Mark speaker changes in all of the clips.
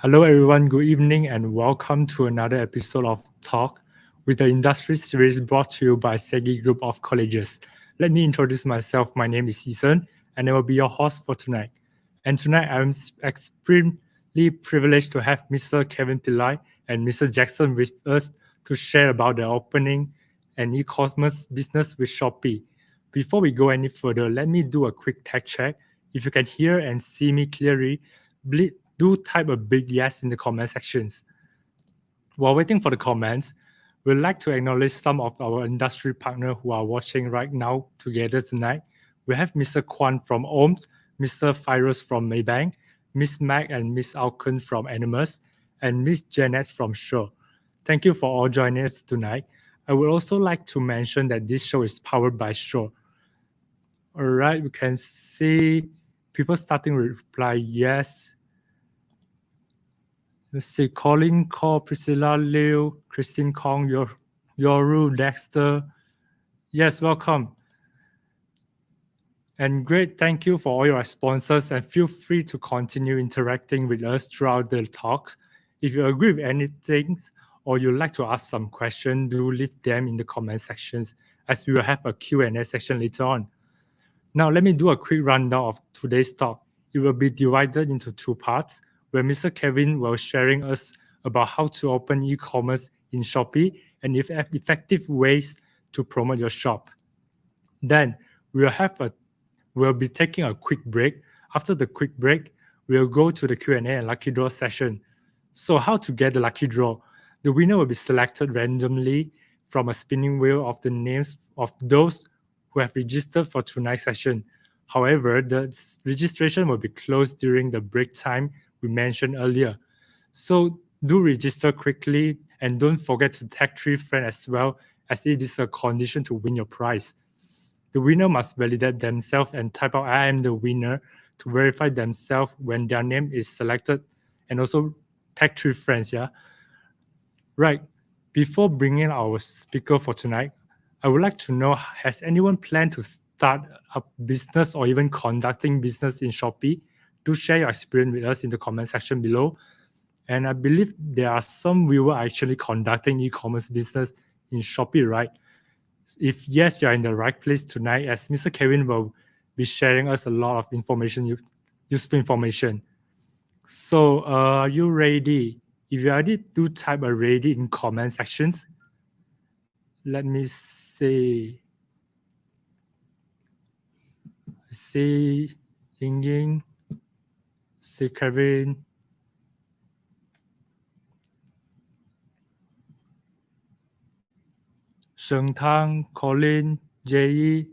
Speaker 1: Hello, everyone. Good evening, and welcome to another episode of Talk with the industry series brought to you by SEGi Group of Colleges. Let me introduce myself. My name is Ethan, and I will be your host for tonight. And tonight, I'm extremely privileged to have Mr. Kevin Piilai and Mr. Jackson with us to share about the opening and e-commerce business with Shopee. Before we go any further, let me do a quick tech check. If you can hear and see me clearly, do type a big yes in the comment sections. While waiting for the comments, we'd like to acknowledge some of our industry partners who are watching right now together tonight. We have Mr. Kwan from OMS, Mr. Firos from Maybank, Miss Mac and Miss Alkun from Animus, and Miss Janet from Shaw. Thank you for all joining us tonight. I would also like to mention that this show is powered by Shaw. All right, we can see people starting to reply yes. Let's see, Colin Cole, Priscilla Liu, Christine Kong, Yoru, Dexter. Yes, welcome. And great, thank you for all your responses, and feel free to continue interacting with us throughout the talk. If you agree with anything or you'd like to ask some questions, do leave them in the comment sections, as we will have a Q&A section later on. Now, let me do a quick rundown of today's talk. It will be divided into two parts, where Mr. Kevin will sharing us about how to open e-commerce in Shopee and effective ways to promote your shop. Then we'll be taking a quick break. After the quick break, we'll go to the Q&A and lucky draw session. So how to get the lucky draw? The winner will be selected randomly from a spinning wheel of the names of those who have registered for tonight's session. However, the registration will be closed during the break time we mentioned earlier. So do register quickly and don't forget to tag 3 friends as well, as it is a condition to win your prize. The winner must validate themselves and type out I am the winner to verify themselves when their name is selected, and also tag 3 friends, yeah? Right. Before bringing our speaker for tonight, I would like to know, has anyone planned to start a business or even conducting business in Shopee? Do share your experience with us in the comment section below. And I believe there are some viewers actually conducting e-commerce business in Shopee, right? If yes, you're in the right place tonight, as Mr. Kevin will be sharing us a lot of information, useful information. So are you ready? If you're ready, do type a ready in comment sections. Let me see. See Ying Ying, see Kevin. Sheng Tang, Colin, Jaya.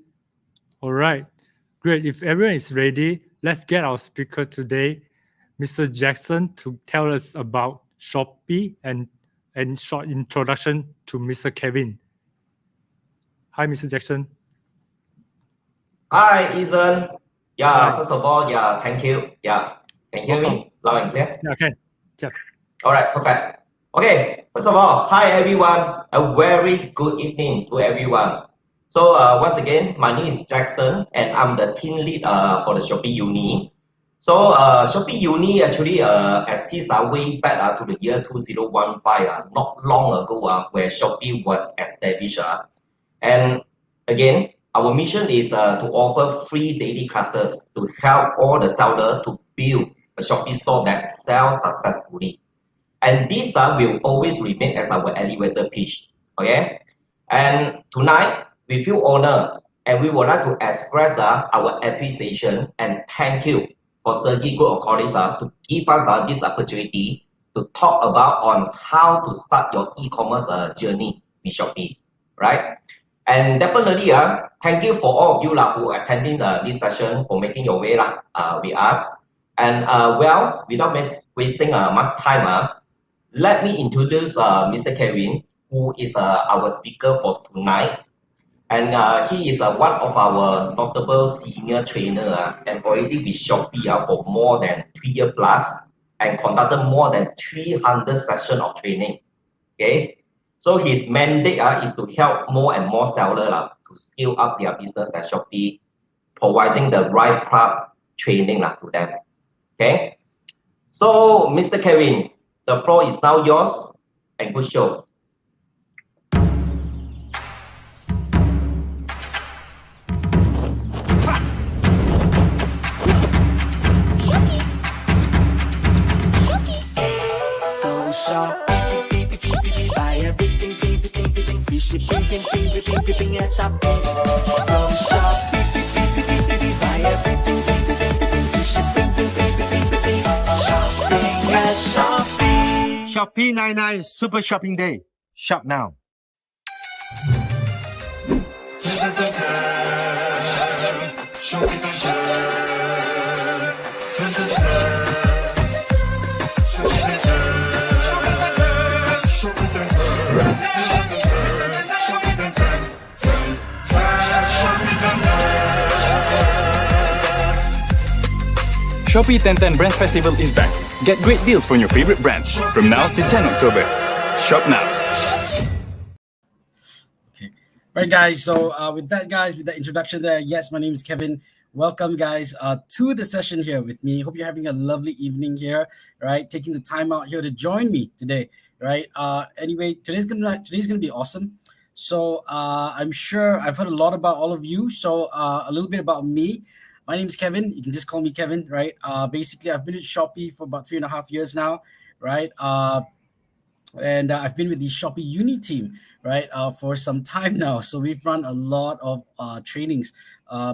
Speaker 1: All right, great. If everyone is ready, let's get our speaker today, Mr. Jackson, to tell us about Shopee and short introduction to Mr. Kevin. Hi, Mr. Jackson.
Speaker 2: Hi, Ethan. Yeah,
Speaker 1: Hi.
Speaker 2: first of all, yeah, thank you. Yeah, can you hear me loud and clear?
Speaker 1: Yeah, okay. Yeah.
Speaker 2: All right, perfect. Okay, first of all, hi everyone. A very good evening to everyone. So once again, my name is Jackson, and I'm the team lead for the Shopee Uni. So Shopee Uni actually exists way back to the year 2015, not long ago, where Shopee was established. And again, our mission is to offer free daily classes to help all the sellers to build a Shopee store that sells successfully. And this will always remain as our elevator pitch. Okay. And tonight we feel honored and we would like to express our appreciation and thank you for SEGi Group of Colleges to give us this opportunity to talk about on how to start your e-commerce journey with Shopee, right? And definitely, thank you for all of you who are attending this session, for making your way with us. And well, without wasting much time, let me introduce Mr. Kevin, who is our speaker for tonight. And he is one of our notable senior trainer and already with Shopee for more than 3 years plus and conducted more than 300 sessions of training. Okay. So his mandate is to help more and more sellers to scale up their business at Shopee, providing the right product training to them. Okay. So, Mr. Kevin, the floor is now yours, and good show.
Speaker 3: Go shop, buy everything, free shipping, at Shopee. Go shop, buy everything, free shipping, shopping at Shopee.
Speaker 4: Shopee 99 Super Shopping Day. Shop now.
Speaker 5: Shopee 1010 Brand Festival is back. Get great deals from your favorite brands from now to 10 October. Shop now.
Speaker 6: Okay. Right, guys. So with that introduction there, yes, my name is Kevin. Welcome, guys, to the session here with me. Hope you're having a lovely evening here, right? Taking the time out here to join me today, right? Anyway, today's gonna be awesome. So I'm sure I've heard a lot about all of you. So a little bit about me. My name is Kevin. You can just call me Kevin, right? Basically, I've been at Shopee for about 3.5 years now, right? And I've been with the Shopee Uni team, right, for some time now. So we've run a lot of trainings.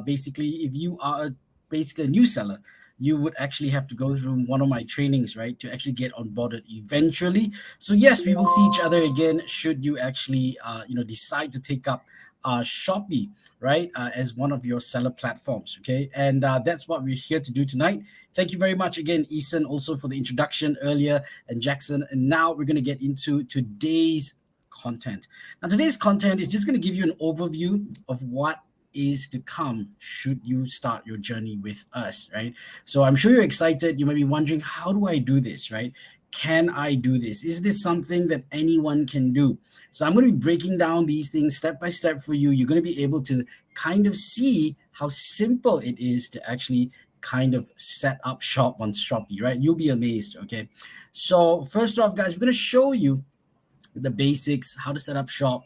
Speaker 6: Basically, if you are basically a new seller, you would actually have to go through one of my trainings, right, to actually get onboarded eventually. So yes, we will see each other again should you actually, decide to take up Shopee, right, as one of your seller platforms. Okay, and that's what we're here to do tonight. Thank you very much again, Eason, also for the introduction earlier, and Jackson. And now we're going to get into today's content. Now, today's content is just going to give you an overview of what is to come should you start your journey with us, right? So I'm sure you're excited. You might be wondering, how do I do this, right? Can I do this? Is this something that anyone can do? So I'm going to be breaking down these things step by step for you. You're going to be able to kind of see how simple it is to actually kind of set up shop on Shopee, right? You'll be amazed, okay? So first off, guys, we're going to show you the basics, how to set up shop,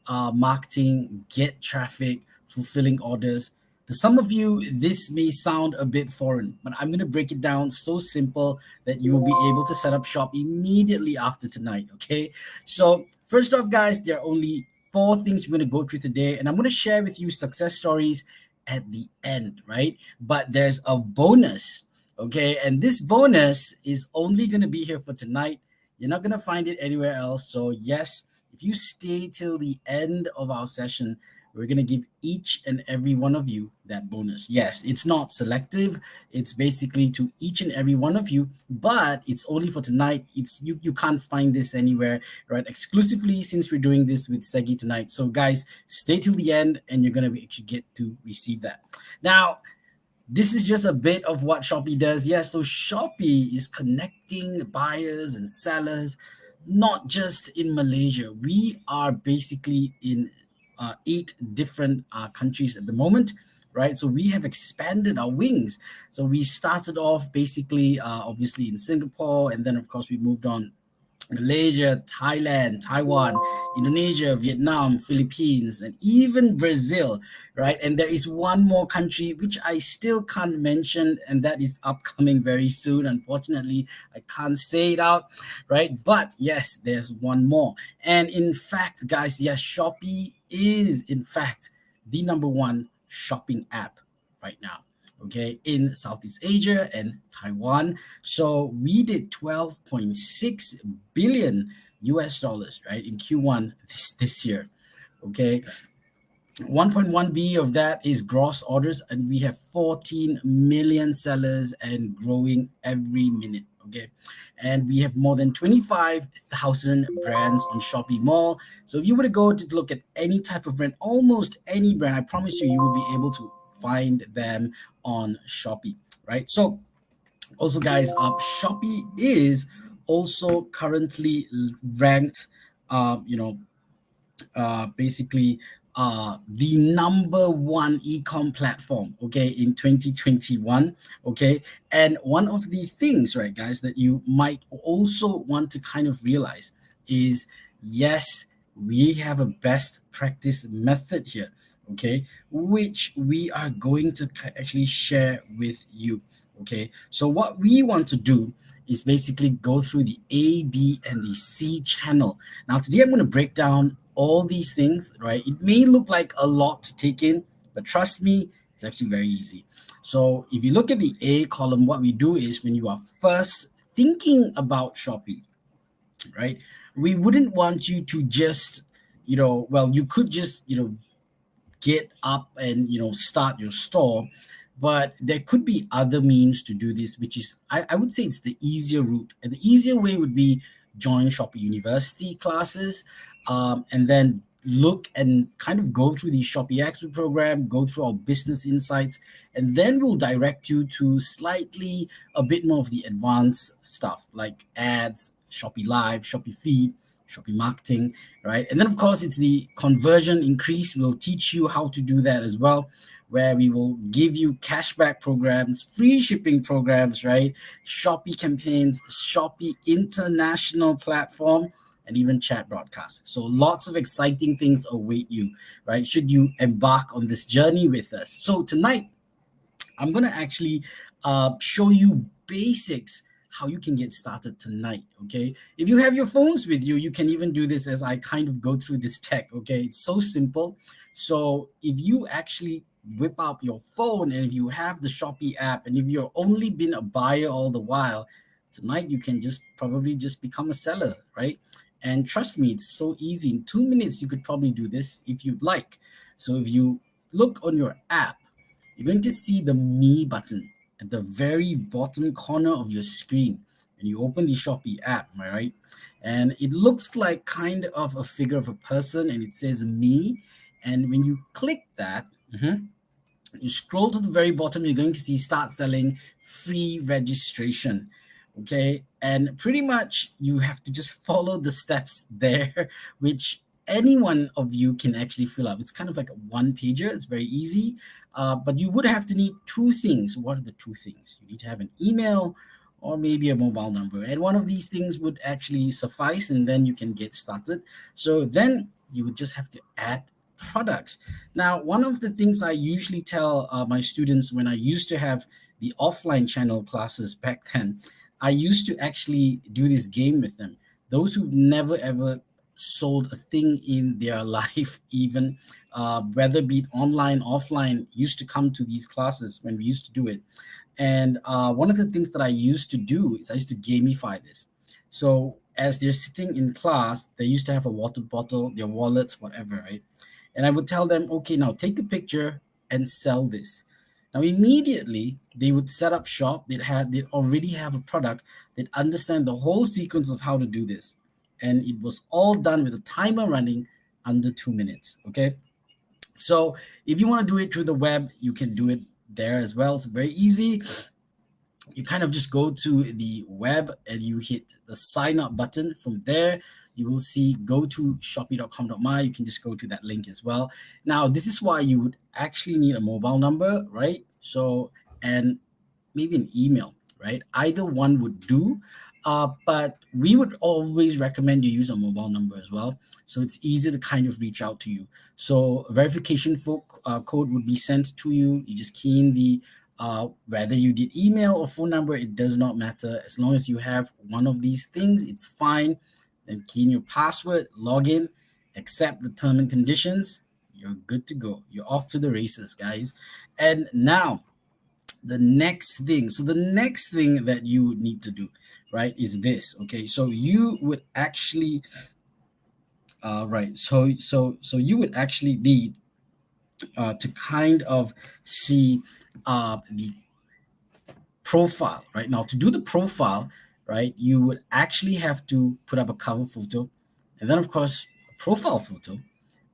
Speaker 6: marketing, get traffic, fulfilling orders. To some of you, this may sound a bit foreign, but I'm going to break it down so simple that you will be able to set up shop immediately after tonight, okay? So first off, guys, there are only 4 things we're going to go through today, and I'm going to share with you success stories at the end, right? But there's a bonus, okay? And this bonus is only going to be here for tonight. You're not going to find it anywhere else. So yes, if you stay till the end of our session, we're going to give each and every one of you that bonus. Yes, it's not selective. It's basically to each and every one of you, but it's only for tonight. It's you can't find this anywhere, right? Exclusively, since we're doing this with SEGi tonight. So guys, stay till the end and you're going to actually get to receive that. Now, this is just a bit of what Shopee does. Yeah, so Shopee is connecting buyers and sellers, not just in Malaysia. We are basically in 8 different countries at the moment, right? So we have expanded our wings. So we started off basically, obviously in Singapore, and then of course we moved on Malaysia, Thailand, Taiwan, Indonesia, Vietnam, Philippines, and even Brazil, right? And there is one more country which I still can't mention, and that is upcoming very soon. Unfortunately, I can't say it out, right? But yes, there's one more. And in fact, guys, yes, Shopee is in fact the #1 shopping app right now, okay, in Southeast Asia and Taiwan. So we did 12.6 billion US dollars, right, in Q1 this year, okay. 1.1 B of that is gross orders, and we have 14 million sellers and growing every minute, okay. And we have more than 25,000 brands on Shopee Mall. So if you were to go to look at any type of brand, almost any brand, I promise you, you will be able to find them on Shopee, right? So also, guys, Shopee is also currently ranked, basically the number one e-com platform, okay, in 2021, okay? And one of the things, right, guys, that you might also want to kind of realize is, yes, we have a best practice method here, okay, which we are going to actually share with you, okay? So what we want to do is basically go through the A, B, and the C channel. Now, today I'm going to break down all these things, right? It may look like a lot to take in, but trust me, it's actually very easy. So if you look at the A column, what we do is when you are first thinking about Shopee, right? We wouldn't want you to just, you could just, get up and, start your store, but there could be other means to do this, which is, I would say it's the easier route. And the easier way would be join Shopee University classes, and then look and kind of go through the Shopee Expert program, go through our business insights, and then we'll direct you to slightly a bit more of the advanced stuff like ads, Shopee Live, Shopee Feed, Shopee Marketing, right? And then, of course, it's the conversion increase. We'll teach you how to do that as well, where we will give you cashback programs, free shipping programs, right? Shopee campaigns, Shopee international platform, and even chat broadcasts. So lots of exciting things await you, right? Should you embark on this journey with us. So tonight, I'm going to actually show you basics how you can get started tonight, okay? If you have your phones with you, you can even do this as I kind of go through this tech, okay? It's so simple. So if you actually whip out your phone and if you have the Shopee app and if you've only been a buyer all the while, tonight you can just probably just become a seller, right? And trust me, it's so easy. In 2 minutes, you could probably do this if you'd like. So if you look on your app, you're going to see the Me button at the very bottom corner of your screen. And you open the Shopee app, am I right? And it looks like kind of a figure of a person and it says Me. And when you click that, you scroll to the very bottom, you're going to see Start Selling, Free Registration. Okay, and pretty much you have to just follow the steps there, which any one of you can actually fill up. It's kind of like a one pager. It's very easy, but you would have to need two things. What are the two things? You need to have an email or maybe a mobile number, and one of these things would actually suffice, and then you can get started. So then you would just have to add products. Now, one of the things I usually tell my students when I used to have the offline channel classes back then, I used to actually do this game with them. Those who've never ever sold a thing in their life, even whether be it online, offline, used to come to these classes when we used to do it. And one of the things that I used to do is I used to gamify this. So as they're sitting in class, they used to have a water bottle, their wallets, whatever, right? And I would tell them, okay, now take a picture and sell this. Now, immediately, they would set up shop. They'd already have a product. They'd understand the whole sequence of how to do this. And it was all done with a timer running under 2 minutes, okay? So if you want to do it through the web, you can do it there as well. It's very easy. You kind of just go to the web and you hit the sign up button. From there, you will see go to shopee.com.my. You can just go to that link as well. Now, this is why you would actually need a mobile number, right? So, and maybe an email, right? Either one would do, but we would always recommend you use a mobile number as well. So it's easy to kind of reach out to you. So a verification code would be sent to you. You just key in the whether you did email or phone number, it does not matter. As long as you have one of these things, it's fine. Then key in your password, log in, accept the term and conditions. You're good to go. You're off to the races, guys. And now, the next thing. So the next thing that you would need to do, right, is this. Okay, so you would actually, So you would actually need to kind of see the profile, right? Now, to do the profile, right, you would actually have to put up a cover photo, and then, of course, a profile photo,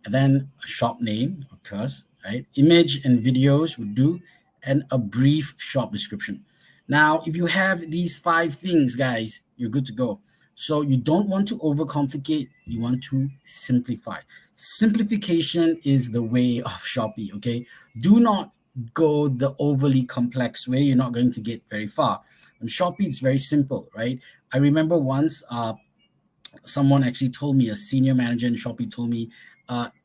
Speaker 6: and then a shop name, of course, right? Image and videos would do, and a brief shop description. Now, if you have these 5 things, guys, you're good to go. So you don't want to overcomplicate, you want to simplify. Simplification is the way of Shopee, okay? Do not go the overly complex way. You're not going to get very far. On Shopee, it's very simple, right? I remember once someone actually told me, a senior manager in Shopee told me,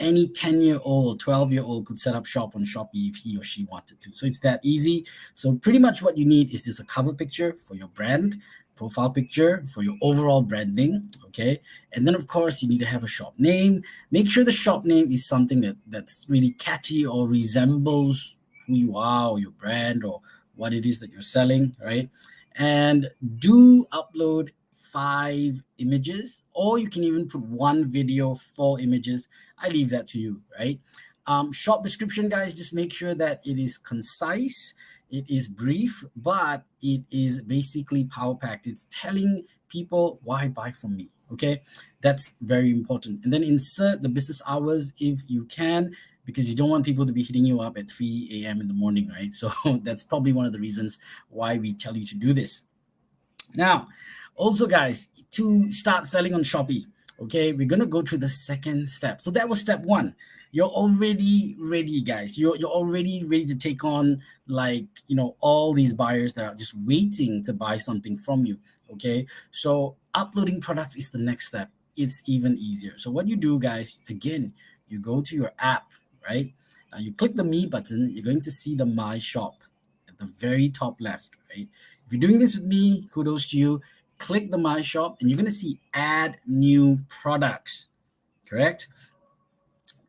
Speaker 6: any 10-year-old, 12-year-old could set up shop on Shopee if he or she wanted to. So it's that easy. So pretty much what you need is just a cover picture for your brand, profile picture for your overall branding, okay? And then of course you need to have a shop name. Make sure the shop name is something that's really catchy or resembles who you are or your brand or what it is that you're selling, right? And do upload 5 images, or you can even put 1 video, 4 images. I leave that to you, right? Shop description, guys, just make sure that it is concise, it is brief, but it is basically power packed. It's telling people why buy from me, okay? That's very important. And then insert the business hours if you can, because you don't want people to be hitting you up at 3 a.m. in the morning, right? So that's probably one of the reasons why we tell you to do this. Now, also, guys, to start selling on Shopee, okay, we're going to go through the second step. So that was step 1. You're already ready, guys. You're already ready to take on, like, all these buyers that are just waiting to buy something from you, okay? So uploading products is the next step. It's even easier. So what you do, guys, again, you go to your app, right? Now you click the Me button. You're going to see the My Shop at the very top left, right? If you're doing this with me, kudos to you. Click the My Shop and you're going to see Add New Products, correct?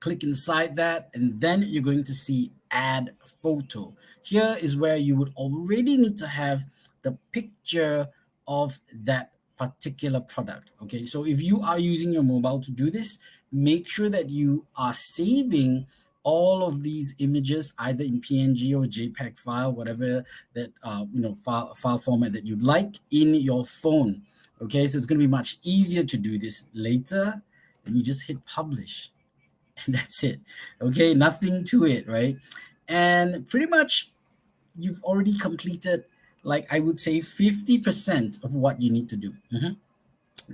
Speaker 6: Click inside that and then you're going to see Add Photo. Here is where you would already need to have the picture of that particular product, okay? So if you are using your mobile to do this, make sure that you are saving all of these images either in PNG or JPEG file, whatever that file format that you'd like, in your phone. Okay, so it's going to be much easier to do this later, and you just hit publish, and that's it. Okay, nothing to it, right? And pretty much you've already completed, like, I would say 50% of what you need to do.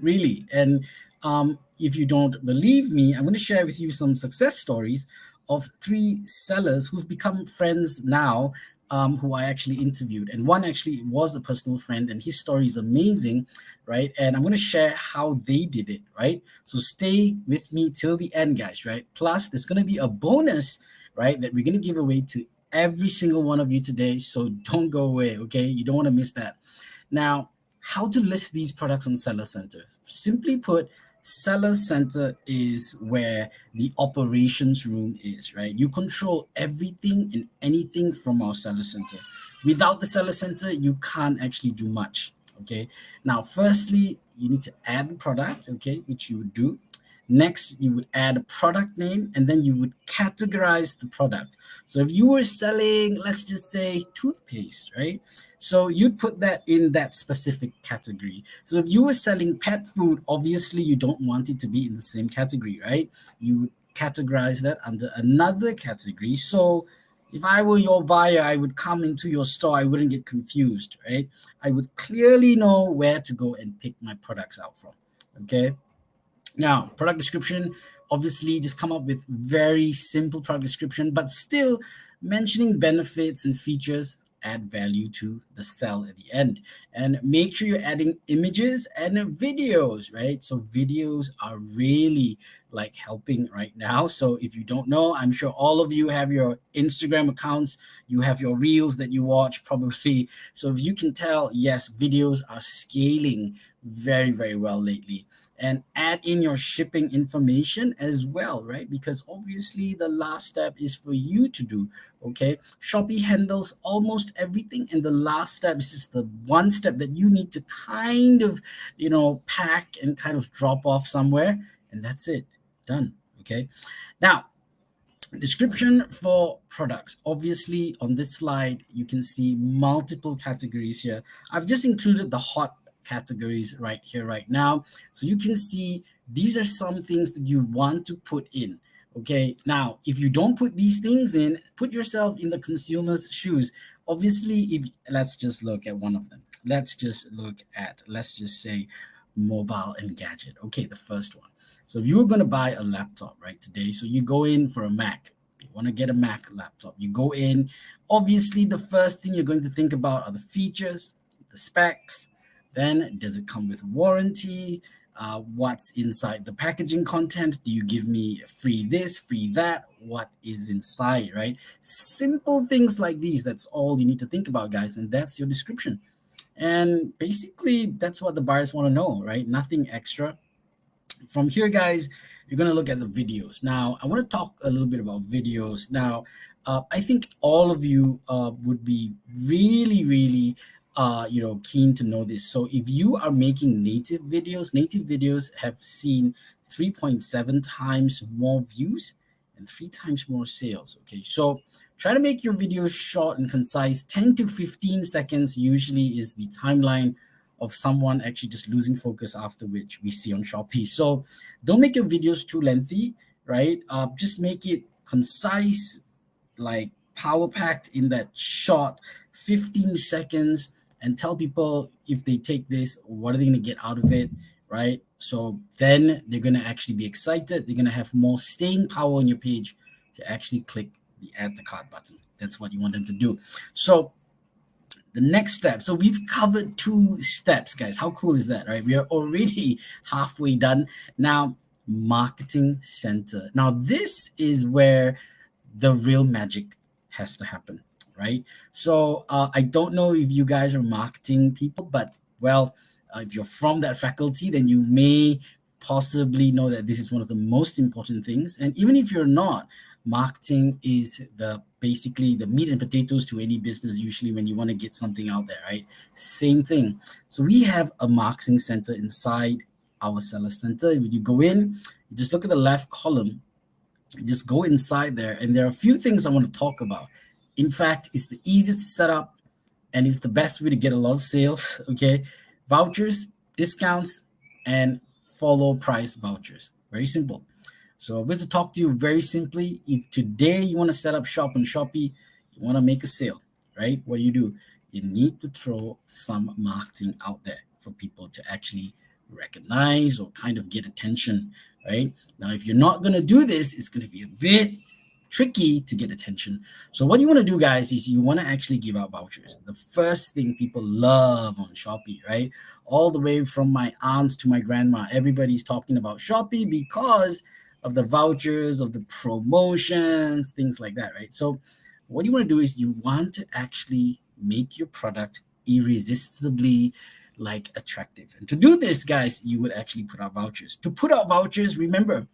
Speaker 6: Really. And if you don't believe me, I'm going to share with you some success stories of 3 sellers who've become friends now, who I actually interviewed. And one actually was a personal friend, and his story is amazing, right? And I'm going to share how they did it, right? So stay with me till the end, guys, right? Plus, there's going to be a bonus, right, that we're going to give away to every single one of you today. So don't go away, okay? You don't want to miss that. Now, how to list these products on Seller Center. Simply put, Seller Center is where the operations room is, right? You control everything and anything from our Seller Center. Without the Seller Center, you can't actually do much, okay? Now, firstly, you need to add the product, okay, which you would do. Next, you would add a product name, and then you would categorize the product. So if you were selling, let's just say, toothpaste, right? So you'd put that in that specific category. So if you were selling pet food, obviously you don't want it to be in the same category, right? You would categorize that under another category. So if I were your buyer, I would come into your store, I wouldn't get confused, right? I would clearly know where to go and pick my products out from, okay? Now, product description, obviously just come up with very simple product description, but still mentioning benefits and features, add value to the sell at the end. And make sure you're adding images and videos, right? So videos are really like helping right now. So if you don't know, I'm sure all of you have your Instagram accounts, you have your reels that you watch probably. So if you can tell, yes, videos are scaling very, very well lately. And add in your shipping information as well, right? Because obviously the last step is for you to do, okay? Shopee handles almost everything, and the last step is just the one step that you need to kind of, pack and kind of drop off somewhere, and that's it. Done, okay? Now, description for products. Obviously, on this slide, you can see multiple categories here. I've just included the hot categories right here, right now. So you can see these are some things that you want to put in. Okay, now if you don't put these things in, put yourself in the consumer's shoes. Obviously, let's just look at one of them. Let's just say mobile and gadget. Okay, the first one. So if you were going to buy a laptop, right, today, so you go in for a Mac. You want to get a Mac laptop. You go in. Obviously, the first thing you're going to think about are the features, the specs. Then, does it come with warranty? What's inside the packaging content? Do you give me free this, free that? What is inside, right? Simple things like these. That's all you need to think about, guys. And that's your description. And basically, that's what the buyers want to know, right? Nothing extra. From here, guys, you're going to look at the videos. Now, I want to talk a little bit about videos. Now, I think all of you would be really, keen to know this. So if you are making native videos have seen 3.7 times more views and 3 times more sales. Okay, so try to make your videos short and concise. 10 to 15 seconds usually is the timeline of someone actually just losing focus, after which we see on Shopee. So don't make your videos too lengthy, right? Just make it concise, like power-packed in that short 15 seconds, and tell people if they take this, what are they going to get out of it, right? So then they're going to actually be excited. They're going to have more staying power on your page to actually click the add to cart button. That's what you want them to do. So the next step. So we've covered 2 steps, guys. How cool is that, right? We are already halfway done. Now, marketing center. Now, this is where the real magic has to happen, right? So I don't know if you guys are marketing people, but well, if you're from that faculty, then you may possibly know that this is one of the most important things. And even if you're not, marketing is basically the meat and potatoes to any business, usually when you want to get something out there, right? Same thing. So we have a marketing center inside our seller center. When you go in, you just look at the left column, you just go inside there, and there are a few things I want to talk about. In fact, it's the easiest to set up, and it's the best way to get a lot of sales, okay? Vouchers, discounts, and follow price vouchers. Very simple. So I'm going to talk to you very simply. If today you want to set up shop on Shopee, you want to make a sale, right? What do? You need to throw some marketing out there for people to actually recognize or kind of get attention, right? Now, if you're not going to do this, it's going to be a bit tricky to get attention. So what you want to do, guys, is you want to actually give out vouchers. The first thing people love on Shopee, right? All the way from my aunts to my grandma, everybody's talking about Shopee because of the vouchers, of the promotions, things like that, right? So what you want to do is you want to actually make your product irresistibly attractive. And to do this, guys, you would actually put out vouchers. To put out vouchers, remember,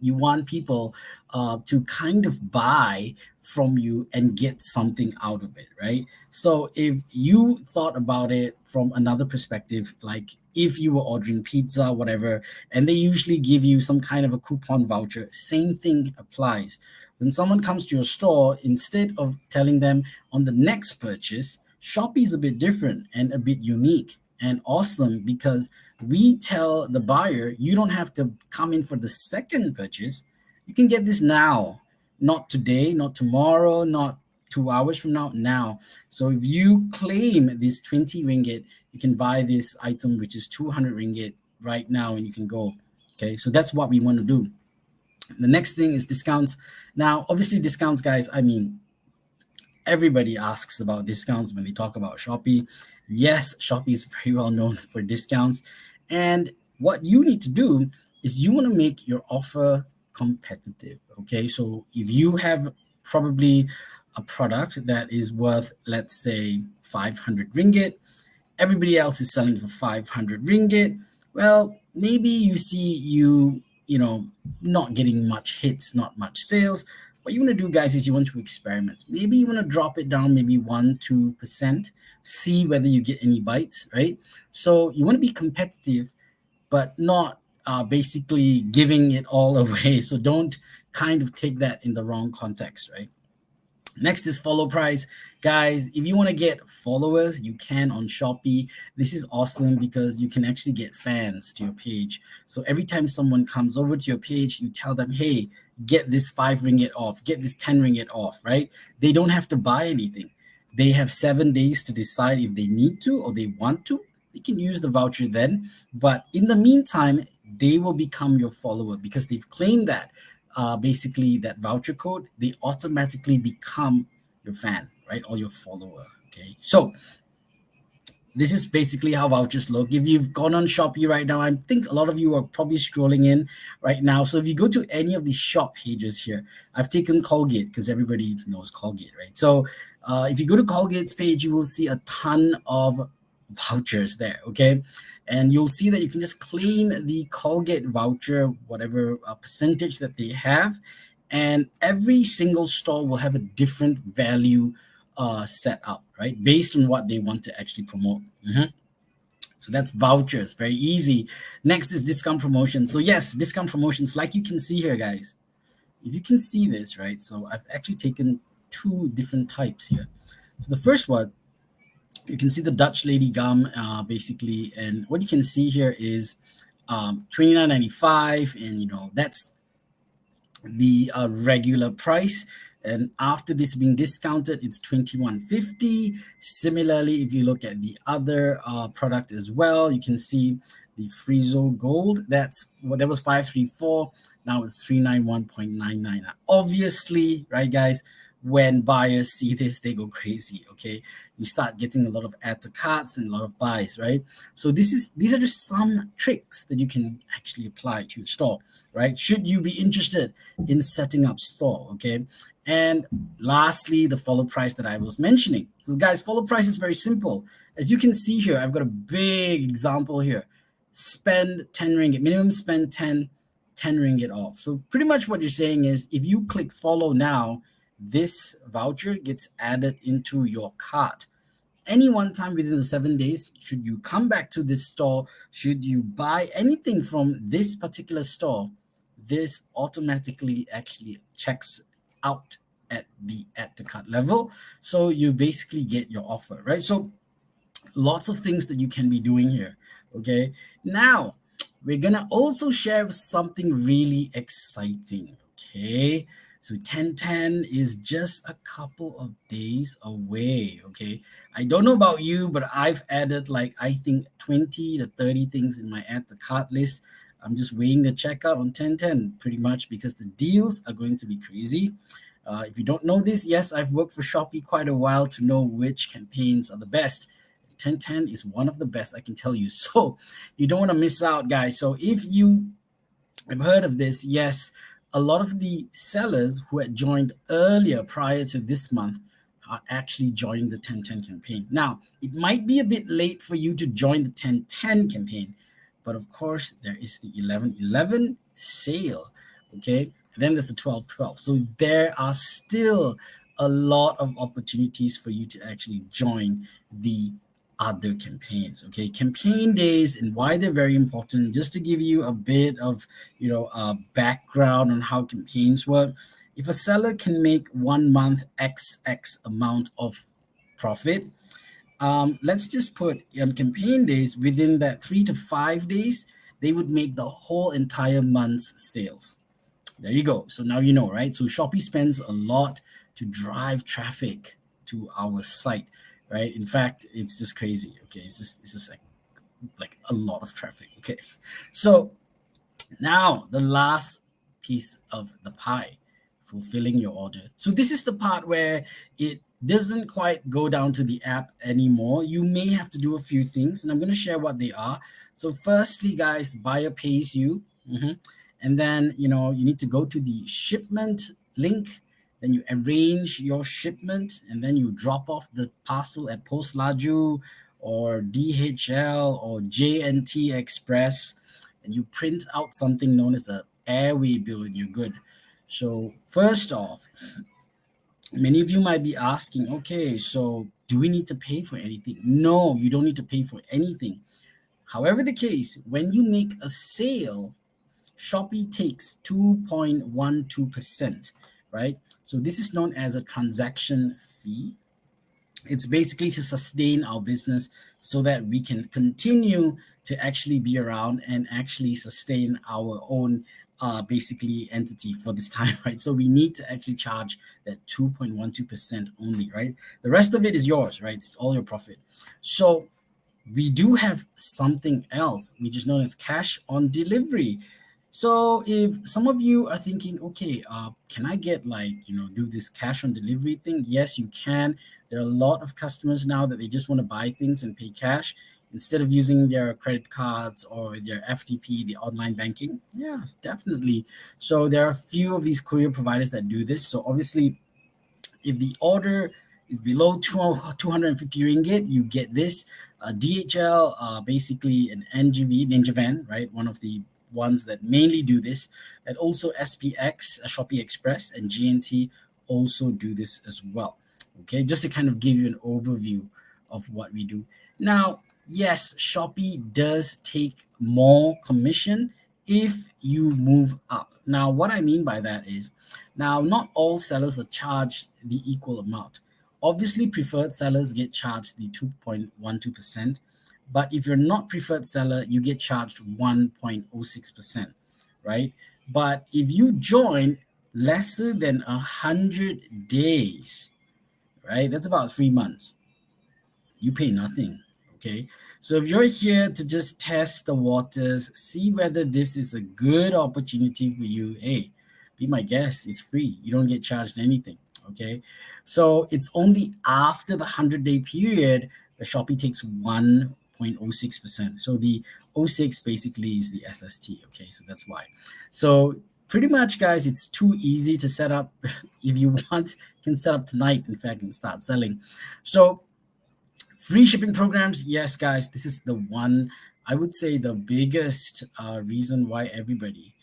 Speaker 6: you want people to kind of buy from you and get something out of it, right? So if you thought about it from another perspective, like if you were ordering pizza, whatever, and they usually give you some kind of a coupon voucher, same thing applies. When someone comes to your store, instead of telling them on the next purchase, Shopee is a bit different and a bit unique and awesome, because we tell the buyer, you don't have to come in for the second purchase. You can get this now, not today, not tomorrow, not 2 hours from now. So if you claim this 20 ringgit, you can buy this item, which is 200 ringgit right now, and you can go. Okay, so that's what we want to do. The next thing is discounts. Now, obviously discounts, guys, I mean, everybody asks about discounts when they talk about Shopee. Yes, Shopee is very well known for discounts. And what you need to do is you want to make your offer competitive. Okay, so if you have probably a product that is worth, let's say, 500 ringgit, everybody else is selling for 500 ringgit. Well, maybe you see you not getting much hits, not much sales. What you want to do, guys, is you want to experiment. Maybe you want to drop it down maybe 1-2%, see whether you get any bites, right? So you want to be competitive, but not basically giving it all away. So don't kind of take that in the wrong context, right? Next is follow price. Guys, if you want to get followers, you can on Shopee. This is awesome because you can actually get fans to your page. So every time someone comes over to your page, you tell them, hey, get this 5 ringgit off, get this 10 ringgit off, right? They don't have to buy anything. They have 7 days to decide if they need to or they want to, they can use the voucher then. But in the meantime, they will become your follower because they've claimed that basically that voucher code, they automatically become your fan, right? Or your follower. Okay. So this is basically how vouchers look. If you've gone on Shopee right now, I think a lot of you are probably scrolling in right now. So if you go to any of these shop pages here, I've taken Colgate because everybody knows Colgate, right? So if you go to Colgate's page, you will see a ton of vouchers there, okay? And you'll see that you can just claim the Colgate voucher, whatever percentage that they have, and every single store will have a different value set up, right? Based on what they want to actually promote. So that's vouchers, very easy. Next is discount promotion. So yes, discount promotions, like you can see here, guys. If you can see this, right? So I've actually taken two different types here. So the first one, you can see the Dutch Lady Gum, basically, and what you can see here is $29.95, and that's the regular price. And after this being discounted, it's $21.50. Similarly, if you look at the other product as well, you can see the Frizo Gold. That was $534. Now it's $391.99. Obviously, right, guys, when buyers see this, they go crazy. Okay, you start getting a lot of add to carts and a lot of buys, right? So these are just some tricks that you can actually apply to your store, right? Should you be interested in setting up store, okay? And lastly, the follow price that I was mentioning. So guys, follow price is very simple. As you can see here, I've got a big example here. Spend 10 ringgit, minimum spend 10 ringgit off. So pretty much what you're saying is if you click follow now, this voucher gets added into your cart. Any one time within the 7 days, should you come back to this store, should you buy anything from this particular store, this automatically actually checks out at the add to cart level. So you basically get your offer, right? So lots of things that you can be doing here. Okay. Now we're gonna also share something really exciting. Okay. So 10/10 is just a couple of days away, okay? I don't know about you, but I've added I think 20 to 30 things in my add to cart list. I'm just waiting to check out on 10/10 pretty much because the deals are going to be crazy. If you don't know this, yes, I've worked for Shopee quite a while to know which campaigns are the best. 10/10 is one of the best, I can tell you. So you don't want to miss out, guys. So if you have heard of this, yes, a lot of the sellers who had joined earlier prior to this month are actually joining the 10/10 campaign. Now, it might be a bit late for you to join the 10/10 campaign, but of course, there is the 11/11 sale, okay? And then there's the 12/12. So there are still a lot of opportunities for you to actually join the other campaigns. Okay, campaign days and why they're very important. Just to give you a bit of background on how campaigns work. If a seller can make 1 month X amount of profit, let's just put on campaign days, within that 3 to 5 days, they would make the whole entire month's sales. There you go. So now you know, right? So Shopee spends a lot to drive traffic to our site. Right. In fact, it's just crazy. Okay. It's just like a lot of traffic. Okay. So now the last piece of the pie, fulfilling your order. So this is the part where it doesn't quite go down to the app anymore. You may have to do a few things, and I'm going to share what they are. So firstly, guys, buyer pays you. And then, you need to go to the shipment link. Then you arrange your shipment, and then you drop off the parcel at Post Laju or DHL or JNT Express, and you print out something known as a airway bill, and you're good. So first off, many of you might be asking, okay, so do we need to pay for anything? No, you don't need to pay for anything. However the case, when you make a sale, Shopee takes 2.12%, right? So this is known as a transaction fee. It's basically to sustain our business so that we can continue to actually be around and actually sustain our own basically entity for this time, right? So we need to actually charge that 2.12% only, right? The rest of it is yours, right? It's all your profit. So we do have something else, which is known as cash on delivery. So if some of you are thinking, okay, can I get do this cash on delivery thing? Yes, you can. There are a lot of customers now that they just want to buy things and pay cash instead of using their credit cards or their FTP, the online banking. Yeah, definitely. So there are a few of these courier providers that do this. So obviously, if the order is below 250 ringgit, you get this. DHL, basically an NGV, Ninja Van, right? One of the ones that mainly do this. And also SPX, Shopee Express, and GNT also do this as well. Okay, just to kind of give you an overview of what we do. Now, yes, Shopee does take more commission if you move up. Now, what I mean by that is, now not all sellers are charged the equal amount. Obviously, preferred sellers get charged the 2.12%, but if you're not preferred seller, you get charged 1.06%, right? But if you join lesser than 100 days, right, that's about 3 months, you pay nothing. Okay, so if you're here to just test the waters, see whether this is a good opportunity for you, hey, be my guest. It's free, you don't get charged anything. Okay, so it's only after the 100-day period the Shopee takes 1.06%. So the 06 basically is the SST. Okay, so that's why. So pretty much, guys, it's too easy to set up. If you want, can set up tonight, in fact, and start selling. So free shipping programs, yes, guys, this is the one, I would say, the biggest reason why everybody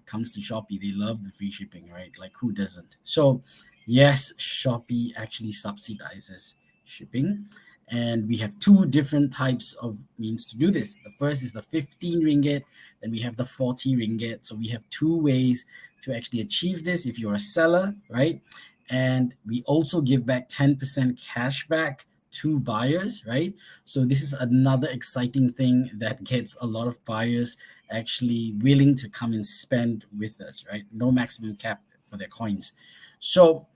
Speaker 6: comes to Shopee. They love the free shipping, right? Like, who doesn't? So yes, Shopee actually subsidizes shipping, and we have two different types of means to do this. The first is the 15 ringgit, then we have the 40 ringgit. So we have two ways to actually achieve this if you're a seller, right? And we also give back 10% cash back to buyers, right? So this is another exciting thing that gets a lot of buyers actually willing to come and spend with us, right? No maximum cap for their coins. So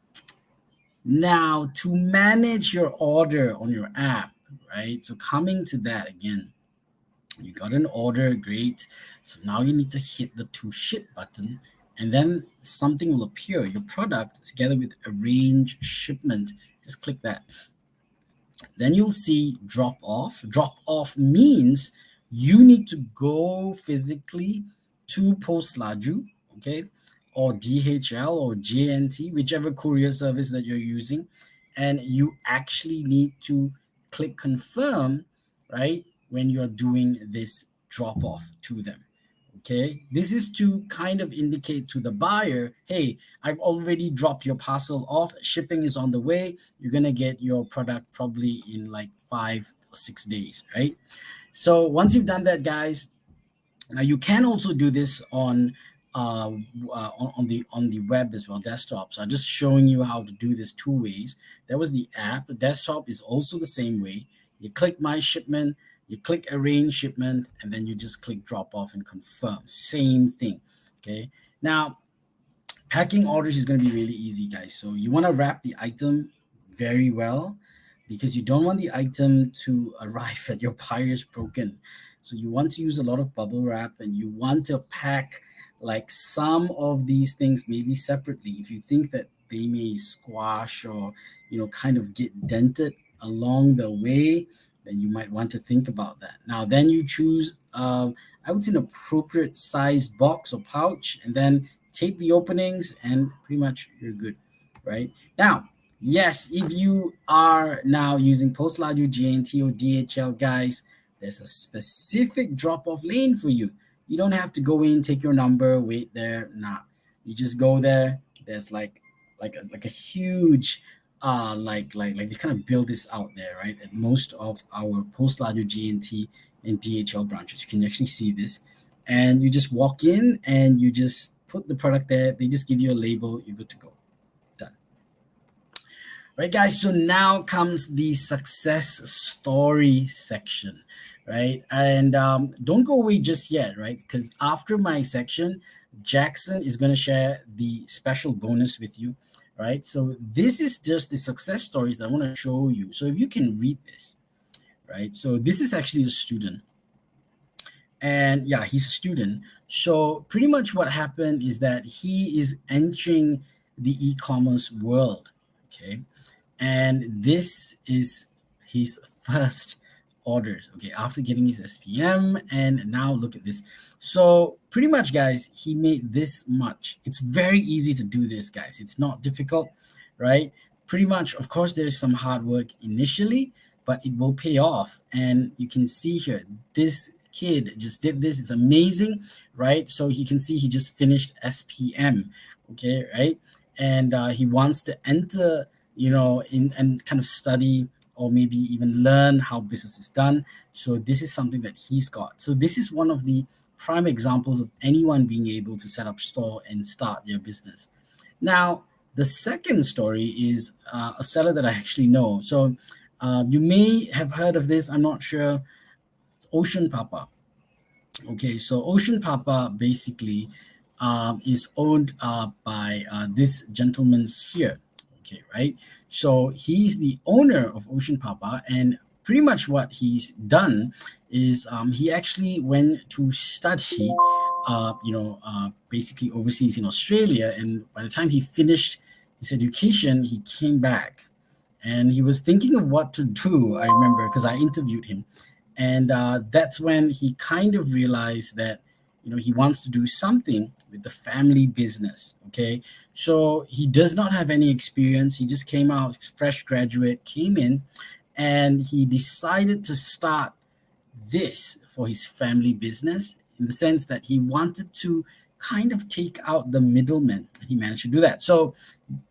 Speaker 6: now to manage your order on your app, right? So coming to that again, you got an order, great. So now you need to hit the to ship button, and then something will appear, your product together with arrange shipment. Just click that. Then you'll see drop off. Drop off means you need to go physically to Post Laju, okay, or DHL or JNT, whichever courier service that you're using, and you actually need to click confirm, right, when you're doing this drop off to them. Okay, this is to kind of indicate to the buyer, hey, I've already dropped your parcel off, shipping is on the way, you're gonna get your product probably in like 5 or 6 days, right? So once you've done that, guys, now you can also do this on the web as well, desktop. So I'm just showing you how to do this two ways. That was the app. The desktop is also the same way. You click my shipment, you click arrange shipment, and then you just click drop off and confirm. Same thing. Okay. Now, packing orders is going to be really easy, guys. So you want to wrap the item very well because you don't want the item to arrive at your buyer's broken. So you want to use a lot of bubble wrap, and you want to pack like some of these things maybe separately. If you think that they may squash or kind of get dented along the way, then you might want to think about that. Now, then you choose, I would say, an appropriate size box or pouch, and then tape the openings, and pretty much you're good, right? Now, yes, if you are now using Post Laju, JNT, or DHL, guys, there's a specific drop-off lane for you. You don't have to go in, take your number, wait there. Nah, you just go there. There's like a huge like they kind of build this out there, right? At most of our Post Laju, GNT, and DHL branches, you can actually see this, and you just walk in and you just put the product there. They just give you a label. You're good to go. Done. Right, guys. So now comes the success story section, right? And don't go away just yet, right? Because after my section, Jackson is going to share the special bonus with you. Right, so this is just the success stories that I want to show you. So if you can read this, right? So this is actually a student, and yeah, he's a student. So pretty much what happened is that he is entering the e-commerce world, okay, and this is his first orders, okay, after getting his SPM. And now look at this. So pretty much, guys, he made this much. It's very easy to do this, guys. It's not difficult, right? Pretty much, of course, there's some hard work initially, but it will pay off. And you can see here, this kid just did this. It's amazing, right? So you can see he just finished SPM, okay, right? And he wants to enter, in and kind of study or maybe even learn how business is done. So this is something that he's got. So this is one of the prime examples of anyone being able to set up store and start their business. Now, the second story is a seller that I actually know. So you may have heard of this. I'm not sure. It's Ocean Papa. Okay, so Ocean Papa basically is owned by this gentleman here. Okay, right? So he's the owner of Ocean Papa, and pretty much what he's done is he actually went to study, basically overseas in Australia. And by the time he finished his education, he came back, and he was thinking of what to do. I remember because I interviewed him, and that's when he kind of realized that he wants to do something with the family business. Okay, so he does not have any experience. He just came out, fresh graduate, came in, and he decided to start this for his family business, in the sense that he wanted to kind of take out the middleman. He managed to do that. So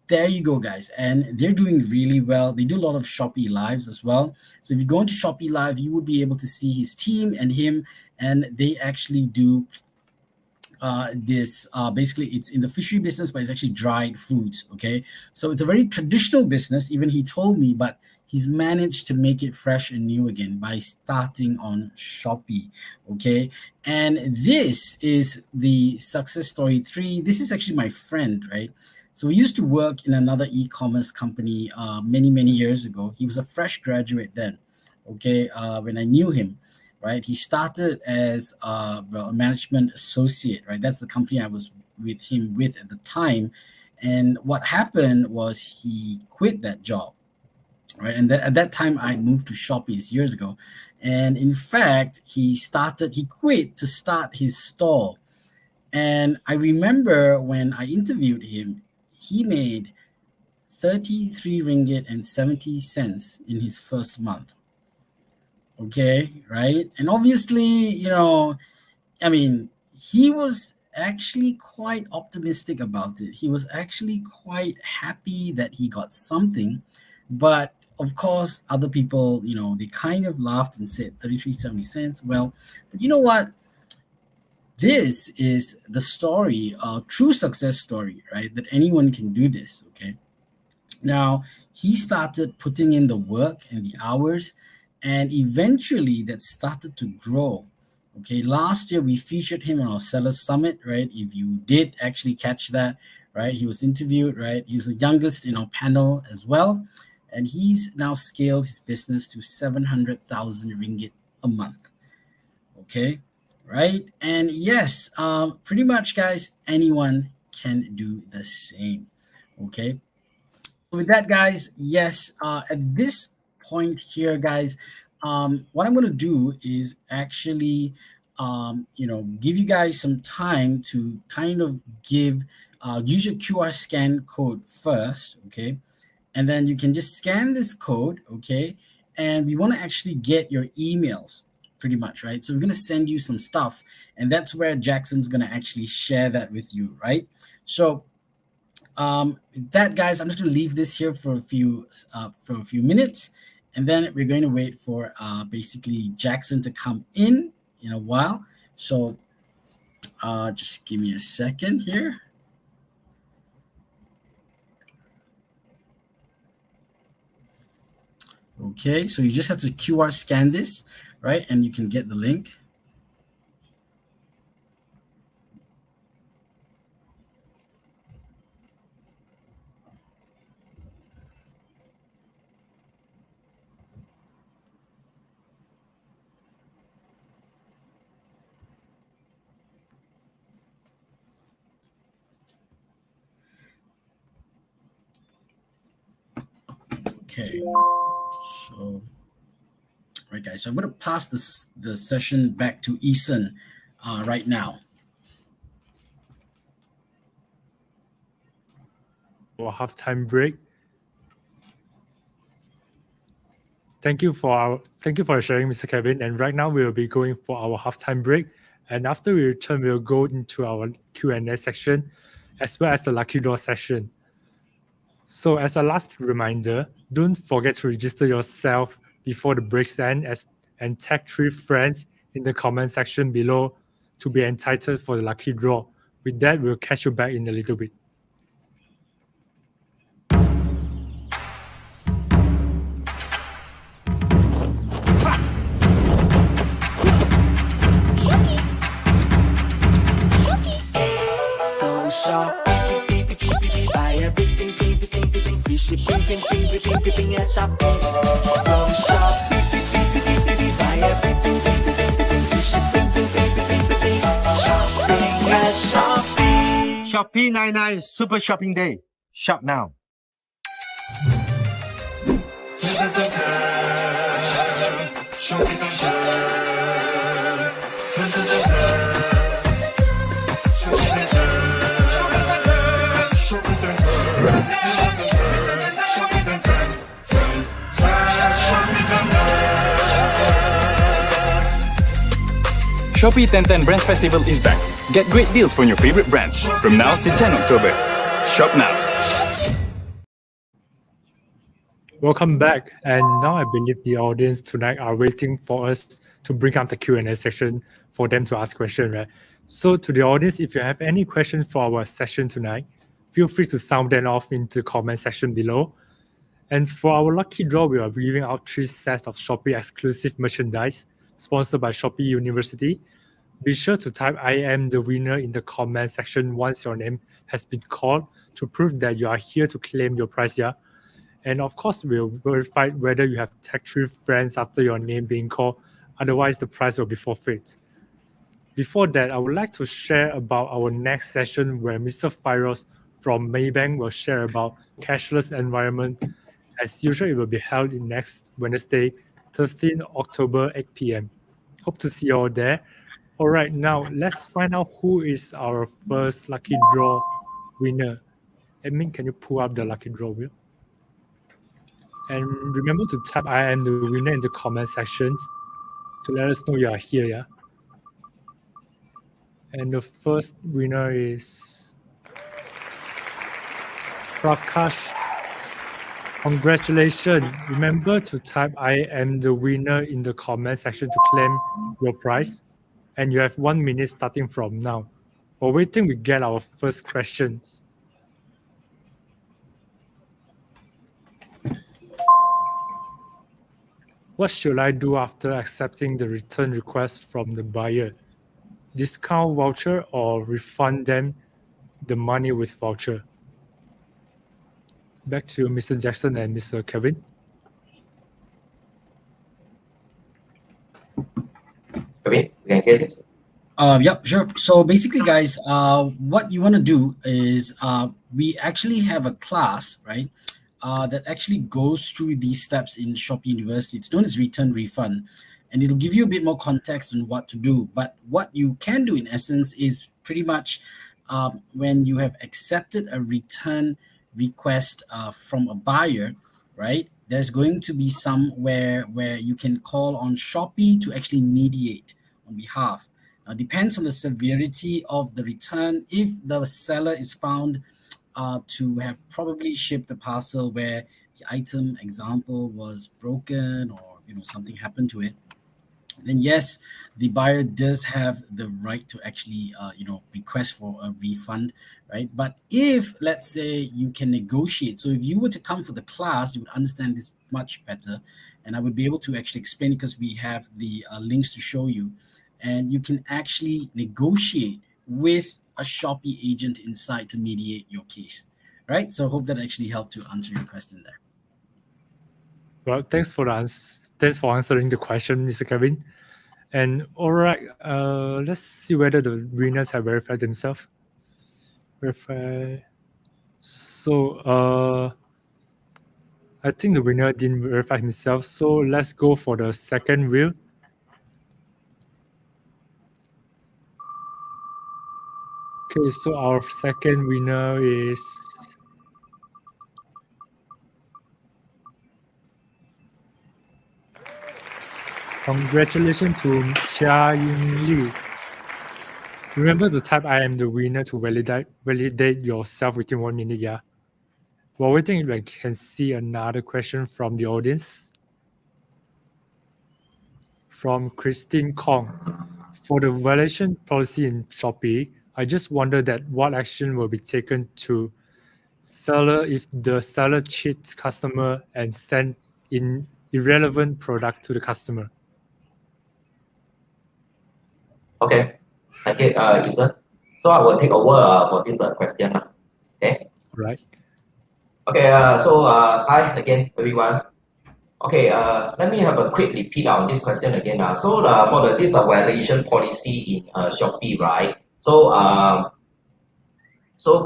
Speaker 6: there you go, guys. And they're doing really well. They do a lot of Shopee lives as well. So if you go into Shopee live, you would be able to see his team and him, and they actually do this basically, it's in the fishery business, but it's actually dried foods. Okay, so it's a very traditional business, even he told me, but he's managed to make it fresh and new again by starting on Shopee. Okay, and this is the success story 3. This is actually my friend, right? So we used to work in another e-commerce company many years ago. He was a fresh graduate then. Okay, when I knew him, right? He started as a management associate, right? That's the company I was with him at the time. And what happened was he quit that job, right? And at that time, I moved to Shopee years ago. And in fact, he quit to start his store. And I remember when I interviewed him, he made 33 ringgit and 70 cents in his first month. Okay, right? And obviously, I mean, he was actually quite optimistic about it. He was actually quite happy that he got something. But of course, other people, they kind of laughed and said 33.70 cents. Well, but you know what? This is the story, a true success story, right? That anyone can do this, okay? Now, he started putting in the work and the hours, and eventually that started to grow. Okay, last year we featured him on our Seller Summit, right? If you did actually catch that, right? He was interviewed, right? He was the youngest in our panel as well. And he's now scaled his business to 700,000 ringgit a month. Okay, right? And yes, pretty much, guys, anyone can do the same. Okay, with that, guys, yes, at this point here, guys, what I'm going to do is actually give you guys some time to kind of use your QR scan code first. Okay, and then you can just scan this code. Okay, and we want to actually get your emails, pretty much, right? So we're going to send you some stuff, and that's where Jackson's going to actually share that with you, right? So that, guys, I'm just going to leave this here for a few minutes, and then we're going to wait for basically Jackson to come in a while. So just give me a second here. Okay, so you just have to QR scan this, right? And you can get the link. Okay. So, right, guys. So I'm going to pass the session back to Eason right now.
Speaker 1: Our halftime break. Thank you for sharing, Mr. Kevin. And right now we will be going for our halftime break. And after we return, we'll go into our Q&A section, as well as the lucky draw session. So as a last reminder, don't forget to register yourself before the breaks end and tag 3 friends in the comment section below to be entitled for the lucky draw. With that, we'll catch you back in a little bit.
Speaker 3: Go Shopee, buy everything, free shipping, at Shopee. Go Shopee, buy everything, free shipping, shopping at Shopee.
Speaker 4: Shopee 99 Super Shopping Day. Shop now.
Speaker 5: Shopee 1010 Brand Festival is back. Get great deals from your favorite brands from now to 10 October. Shop now.
Speaker 1: Welcome back. And now I believe the audience tonight are waiting for us to bring up the Q&A section for them to ask questions, right? So to the audience, if you have any questions for our session tonight, feel free to sound them off into the comment section below. And for our lucky draw, we are giving out 3 sets of Shopee exclusive merchandise sponsored by Shopee University. Be sure to type "I am the winner" in the comment section once your name has been called to prove that you are here to claim your prize here. And of course, we'll verify whether you have tagged 3 friends after your name being called. Otherwise, the prize will be forfeit. Before that, I would like to share about our next session where Mr. Firos from Maybank will share about cashless environment. As usual, it will be held in next Wednesday, 13 October, 8 p.m. Hope to see you all there. All right, now let's find out who is our first lucky draw winner. Admin, can you pull up the lucky draw wheel? And remember to type "I am the winner" in the comment sections to let us know you are here, yeah? And the first winner is Prakash. Congratulations. Remember to type "I am the winner" in the comment section to claim your prize. And you have 1 minute starting from now. While waiting, we get our first questions. What should I do after accepting the return request from the buyer? Discount voucher or refund them the money with voucher? Back to Mr. Jackson and Mr. Kevin.
Speaker 2: Kevin, you can hear this?
Speaker 6: Yep, sure. So basically, guys, what you want to do is we actually have a class, right, that actually goes through these steps in Shopee University. It's known as return refund, and it'll give you a bit more context on what to do. But what you can do, in essence, is pretty much when you have accepted a return request from a buyer, right? There's going to be somewhere where you can call on Shopee to actually mediate on behalf. Now, depends on the severity of the return. If the seller is found to have probably shipped a parcel where the item, example, was broken or something happened to it, then yes, the buyer does have the right to actually request for a refund, right? But if, let's say, you can negotiate, so if you were to come for the class, you would understand this much better, and I would be able to actually explain it because we have the links to show you, and you can actually negotiate with a Shopee agent inside to mediate your case, right? So I hope that actually helped to answer your question there.
Speaker 1: Well, thanks for answering the question, Mr. Kevin. And all right, let's see whether the winners have verified themselves. Verify. So I think the winner didn't verify himself, so let's go for the second wheel. Okay, so our second winner is congratulations to Chia Ying Li. Remember to type I am the winner to validate yourself within 1 minute, yeah? While waiting, we can see another question from the audience. From Christine Kong. For the valuation policy in Shopee, I just wonder that what action will be taken to seller if the seller cheats customer and send in irrelevant product to the customer.
Speaker 2: Okay. Okay, Ethan. So I will take over for this question. Okay.
Speaker 1: Right.
Speaker 2: Okay, hi again, everyone. Okay, let me have a quick repeat on this question again. For this valuation policy in Shopee, right? So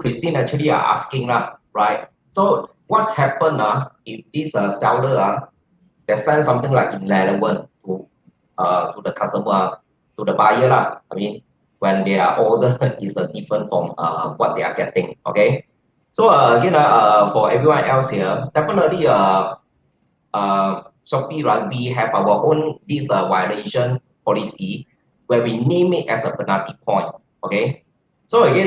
Speaker 2: Christine actually are asking, right? So what happened if this seller they send something like irrelevant to the customer, to the buyer, I mean, when their order is different from what they are getting, okay? So again, for everyone else here, definitely Shopee, right, we have our own this violation policy where we name it as a penalty point. Okay. So again,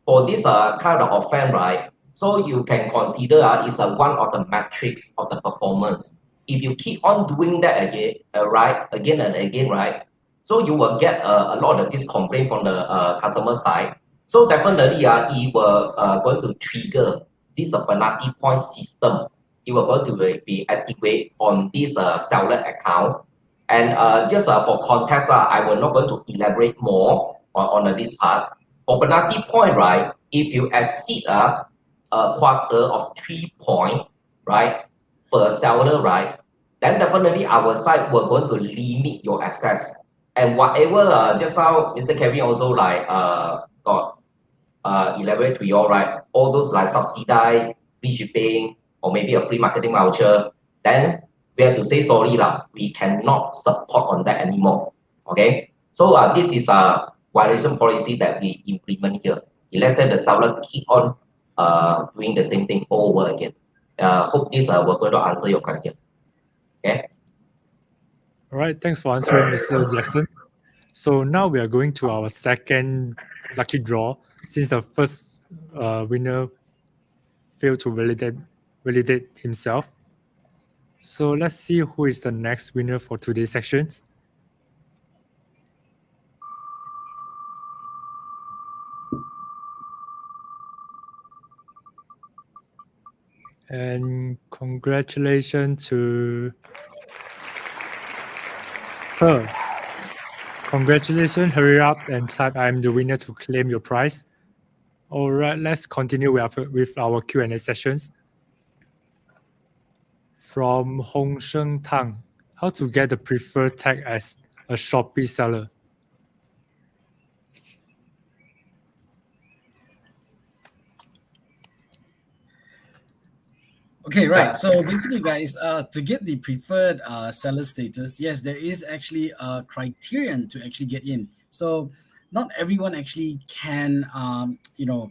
Speaker 2: for this kind of offense, right? So you can consider is one of the metrics of the performance. If you keep on doing that again, right, again and again, right? So you will get a lot of this complaint from the customer side. So definitely, it will going to trigger this penalty point system. It will going to be activated on this seller account. And just for context, I will not going to elaborate more on this part. For penalty point, right? If you exceed a quarter of 3 points, right, per seller, right, then definitely our side will going to limit your access. And whatever just now Mr. Kevin also like got elaborate to you all, right? All those like subsidy, free shipping, or maybe a free marketing voucher, then we have to say sorry lah. We cannot support on that anymore. Okay. So this is a violation policy that we implement here. Let's say the seller keep on doing the same thing over again. Hope this will going to answer your question. Okay.
Speaker 1: All right, thanks for answering, Mr. Jackson. So now we are going to our second lucky draw since the first winner failed to validate himself. So let's see who is the next winner for today's sections. And congratulations to her. Congratulations, hurry up and type I'm the winner to claim your prize. All right, let's continue with our Q&A sessions. From Hong Sheng Tang, how to get the preferred tag as a Shopee seller?
Speaker 6: Okay, right. So basically, guys, to get the preferred seller status, yes, there is actually a criterion to actually get in. So not everyone actually can,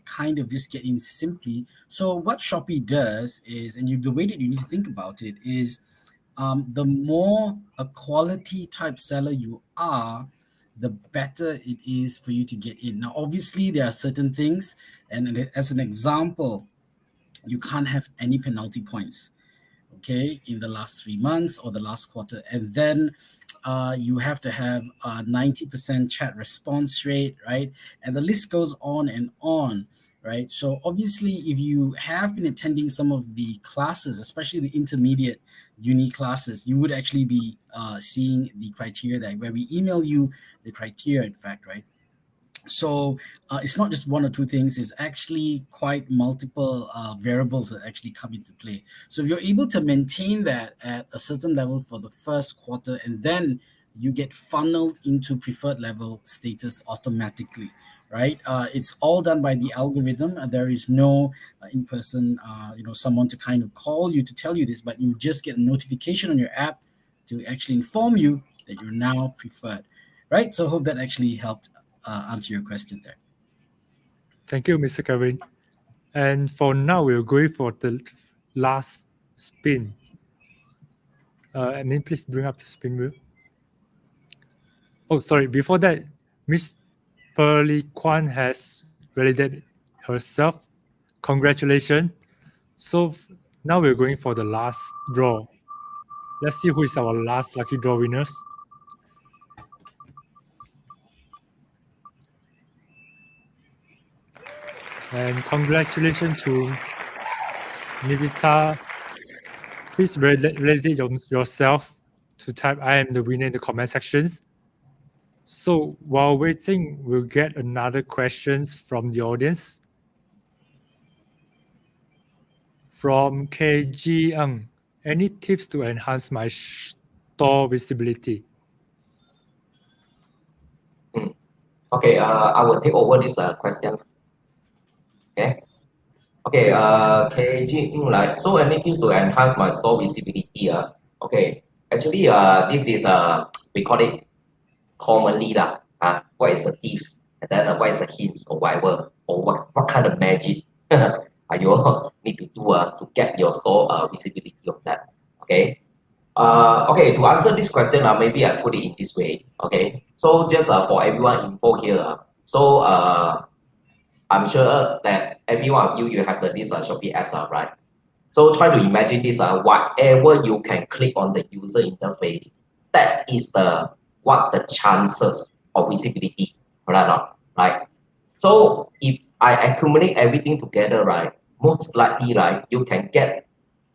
Speaker 6: kind of just get in simply. So what Shopee does is, and the way that you need to think about it is, the more a quality type seller you are, the better it is for you to get in. Now, obviously, there are certain things, and as an example, you can't have any penalty points, okay, in the last 3 months or the last quarter. And then you have to have a 90% chat response rate, right? And the list goes on, right? So obviously, if you have been attending some of the classes, especially the intermediate uni classes, you would actually be seeing the criteria there, where we email you the criteria, in fact, right? So it's not just one or two things, it's actually quite multiple variables that actually come into play. So if you're able to maintain that at a certain level for the first quarter, and then you get funneled into preferred level status automatically, right? It's all done by the algorithm. There is no in person, someone to kind of call you to tell you this, but you just get a notification on your app to actually inform you that you're now preferred, right? So hope that actually helped answer your question there.
Speaker 1: Thank you, Mr. Kevin. And for now, we're going for the last spin. And then please bring up the spin wheel. Oh, sorry. Before that, Miss Pearly Kwan has validated herself. Congratulations. So now we're going for the last draw. Let's see who is our last lucky draw winners. And congratulations to Nivita. Please validate yourself to type I am the winner in the comment sections. So while waiting, we'll get another questions from the audience. From KG Ng, any tips to enhance my store visibility?
Speaker 2: Okay, I will take over this question. Okay. Okay, KG, like, so any tips to enhance my store visibility? Okay, actually, this is, we call it commonly, what is the tips, and then what is the hints or whatever, or what kind of magic you need to do to get your store visibility of that. Okay. Okay, to answer this question, maybe I put it in this way. Okay, so just for everyone info here. So I'm sure that every one of you have this Shopee apps, right? So try to imagine this, whatever you can click on the user interface, that is what the chances of visibility, right? So if I accumulate everything together, right, most likely, right, you can get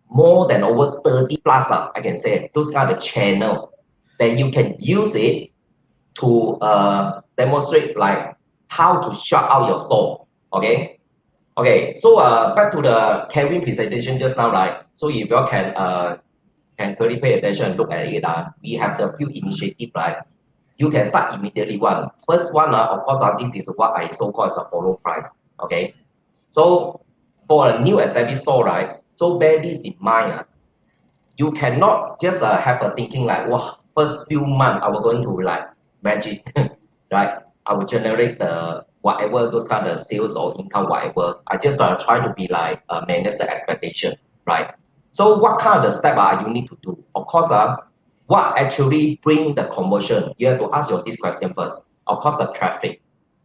Speaker 2: more than over 30 plus, I can say, those kind of channel that you can use it to demonstrate like how to shout out your store. Okay. Okay. So back to the Kevin presentation just now, right? So if you all can clearly pay attention and look at it, we have the few initiatives, right? You can start immediately one. First one, of course, this is what I so-called as a follow price. Okay. So for a new established store, right? So bear this in mind. You cannot just have a thinking like, wow, first few months I was going to like magic, right? I will generate the whatever those kind of sales or income, whatever. I just try to be like manage the expectation, right? So what kind of step you need to do? Of course, what actually bring the conversion? You have to ask your this question first. Of course, the traffic.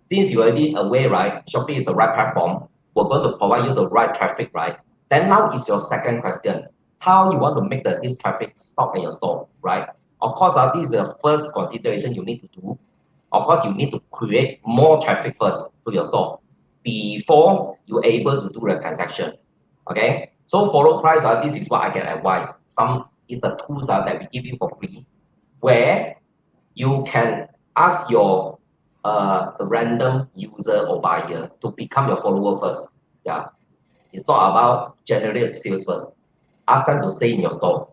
Speaker 2: Since you already aware, right? Shopee is the right platform. We're going to provide you the right traffic, right? Then now is your second question. How you want to make this traffic stop in your store, right? Of course, this is the first consideration you need to do. Of course, you need to create more traffic first to your store before you're able to do the transaction. Okay. So follow price, this is what I can advise. Some is the tools that we give you for free, where you can ask your the random user or buyer to become your follower first. Yeah. It's not about generate sales first. Ask them to stay in your store.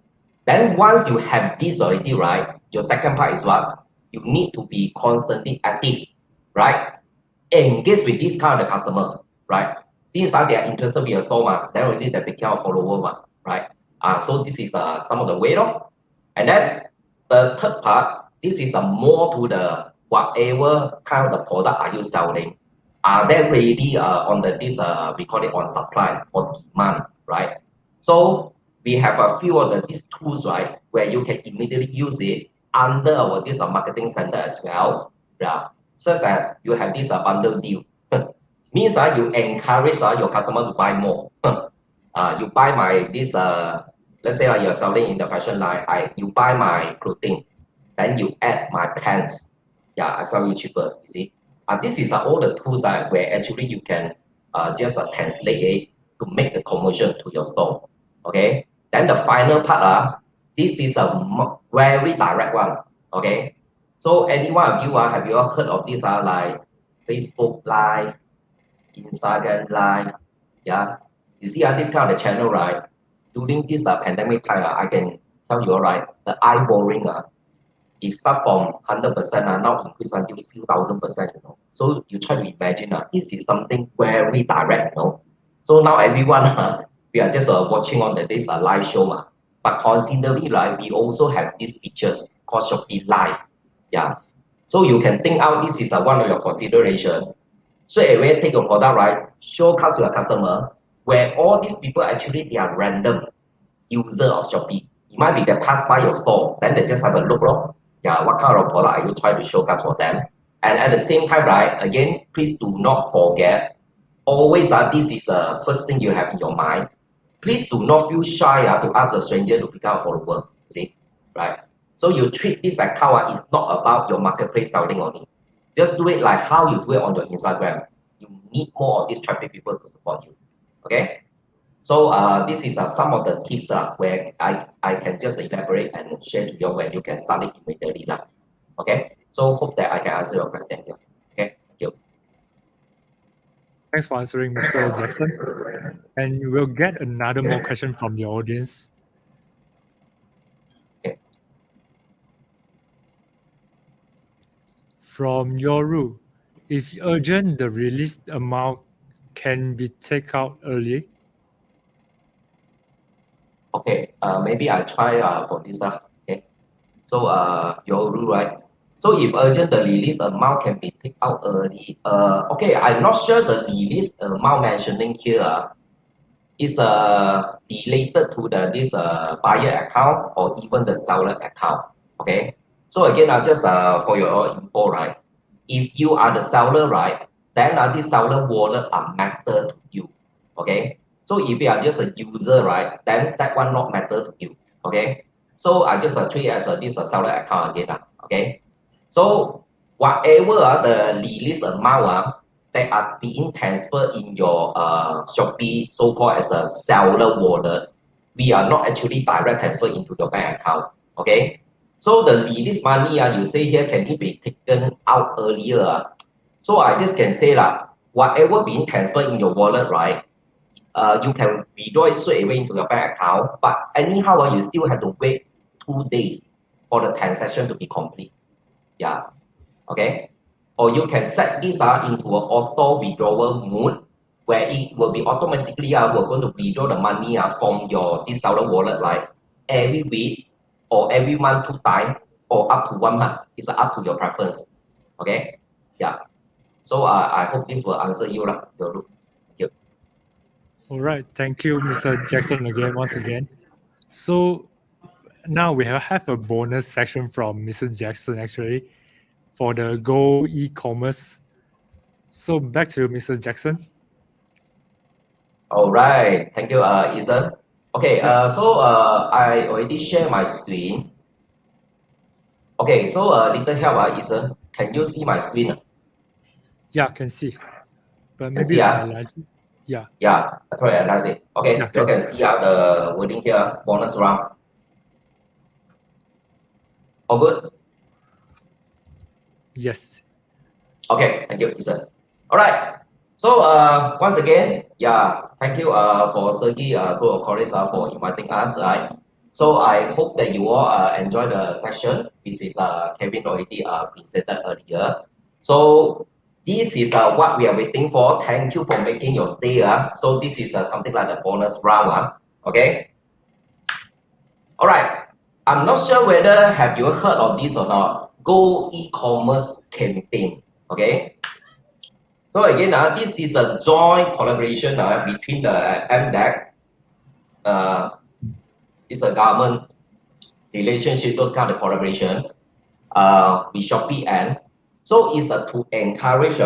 Speaker 2: Then once you have this already, right? Your second part is what? You need to be constantly active, right? Engage with this kind of customer, right? Since they are interested in your store, then already they become a follower, right? So this is some of the way, and then the third part, this is more to the whatever kind of the product are you selling. Are they ready on this we call it on supply or demand, right? So we have a few of these tools, right, where you can immediately use it under our this marketing center as well. Yeah, such as you have this bundle deal. Means you encourage your customer to buy more. You buy my this let's say you're selling in the fashion line. You buy my clothing, then you add my pants. Yeah, I sell you cheaper. You see, this is all the tools where actually you can just translate it to make the conversion to your store. Okay. Then the final part, this is a very direct one. Okay. So any one of you have you all heard of this like Facebook Live, Instagram Live? Yeah. You see this kind of channel, right? During this pandemic time, I can tell you, right, the eyeballing it start from 100% now increase until few thousand%, So you try to imagine this is something very direct, So now everyone, we are just watching on this live show. But considering, right, we also have these features called Shopee Live. Yeah. So you can think out this is one of your consideration. Straight away take your product, right? Showcase to your customer where all these people actually they are random user of Shopee. It might be they pass by your store, then they just have a look, yeah, what kind of product are you trying to showcase for them? And at the same time, right, again, please do not forget, always this is the first thing you have in your mind. Please do not feel shy to ask a stranger to become a follower, see, right? So you treat this account it's not about your marketplace styling only. Just do it like how you do it on your Instagram. You need more of these traffic people to support you, okay? So this is some of the tips where I can just elaborate and share to you when you can start it immediately. Okay, so hope that I can answer your question here. Okay, thank you.
Speaker 1: Thanks for answering, Mr. Jackson. And we'll get another more question from the audience.
Speaker 2: Okay.
Speaker 1: From Yoru, if urgent, the released amount can be taken out early.
Speaker 2: Okay, maybe I try for this. Okay, so your rule, right? So if urgent, the release amount can be taken out early. Okay, I'm not sure the release amount mentioning here is related to this buyer account or even the seller account. Okay, so again, just for your info, right? If you are the seller, right, then this seller wallet are matter to you. Okay. So if you are just a user, right, then that one not matter to you, okay? So I just treat as this seller account again, okay? So whatever the release amount that are being transferred in your Shopee, so-called as a seller wallet, we are not actually direct transfer into your bank account, okay? So the release money, you say here, can it be taken out earlier? So I just can say whatever being transferred in your wallet, right, you can withdraw it straight away into your bank account, but anyhow, you still have to wait 2 days for the transaction to be complete. Yeah, okay. Or you can set this into an auto withdrawal mode where it will be automatically we're going to withdraw the money from your this seller wallet like every week or every month 2 times or up to 1 month. It's up to your preference. Okay. Yeah. So I hope this will answer you your.
Speaker 1: All right, thank you, Mr. Jackson, once again. So now we have a bonus section from Mr. Jackson actually for the Go e-commerce. So back to you, Mr. Jackson.
Speaker 2: All right, thank you, Ethan. Okay, so I already share my screen. Okay, so little help, Ethan. Can you see my screen?
Speaker 1: Yeah, can see. But maybe
Speaker 2: see,
Speaker 1: you can enlarge it. Yeah.
Speaker 2: Yeah, I try to analyze it. Okay,
Speaker 1: Yeah,
Speaker 2: you can see the wording here, bonus round. All good?
Speaker 1: Yes.
Speaker 2: Okay, thank you, Ethan. All right. So once again, thank you for SEGi Group of College for inviting us. Right. So I hope that you all enjoy the session. This is Kevin already presented earlier. So this is what we are waiting for. Thank you for making your stay. So this is something like a bonus round. Okay. All right. I'm not sure whether have you heard of this or not. Go e-commerce campaign. Okay. So again, this is a joint collaboration between the MDEC, it's a government relationship, those kind of collaboration with Shopee and so it's to encourage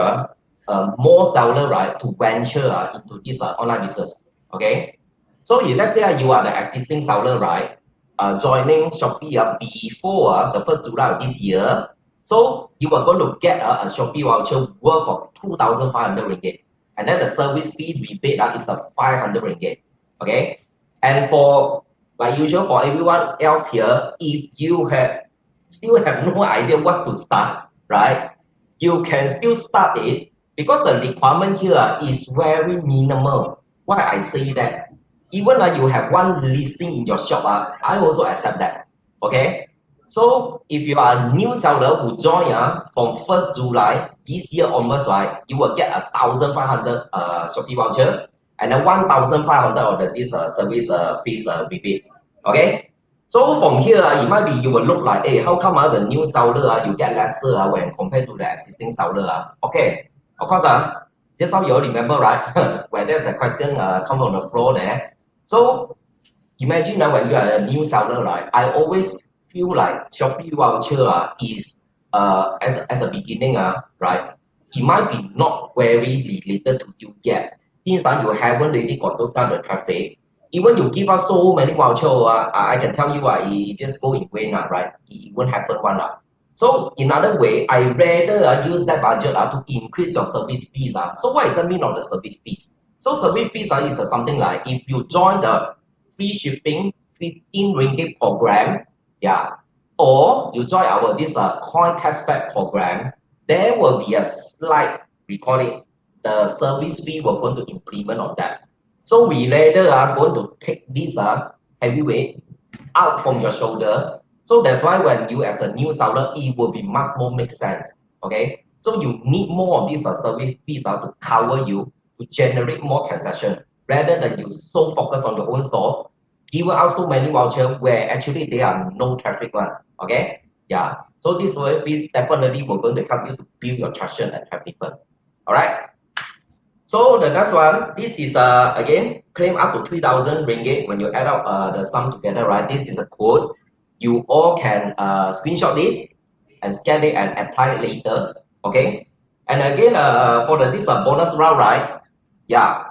Speaker 2: more seller right to venture into this online business. Okay, so if let's say you are the existing seller right, joining Shopee before the 1st July of this year. So you are going to get a Shopee voucher worth of 2,500 ringgit. And then the service fee rebate is 500 ringgit. Okay. And for like usual for everyone else here, if you still have no idea what to start, right? You can still start it because the requirement here is very minimal. Why I say that? Even you have one listing in your shop, I also accept that. Okay. So if you are a new seller who join from 1st July this year onwards, right, you will get 1,500 Shopee voucher and then 1,500 of this service fees rebate. Okay. So from here, it might be you will look like, hey, how come the new seller you get lesser when compared to the existing seller? Okay, of course, just now you all remember, right? When there's a question come on the floor there. So imagine when you are a new seller, right? I always feel like Shopee voucher is as a beginning, right? It might be not very related to you yet. Since you haven't really got those kind of traffic, even you give us so many voucher, I can tell you it just go in vain, right? It won't happen one. So in other way, I rather use that budget to increase your service fees. So what is the mean of the service fees? So service fees is something like if you join the free shipping 15 ringgit program, or you join our this coin cashback program, there will be a slight, we call it, the service fee we're going to implement of that. So we rather are going to take this heavyweight out from your shoulder. So that's why when you as a new seller, it will be much more make sense. Okay. So you need more of these service fees to cover you to generate more transaction rather than you so focus on your own store, give out so many vouchers where actually there are no traffic one. Okay. Yeah. So this way, this definitely will going to help you to build your traction and traffic first. All right. So the next one, this is again claim up to 3,000 ringgit when you add up the sum together, right? This is a code. You all can screenshot this and scan it and apply it later. Okay. And again, for this bonus round, right? Yeah.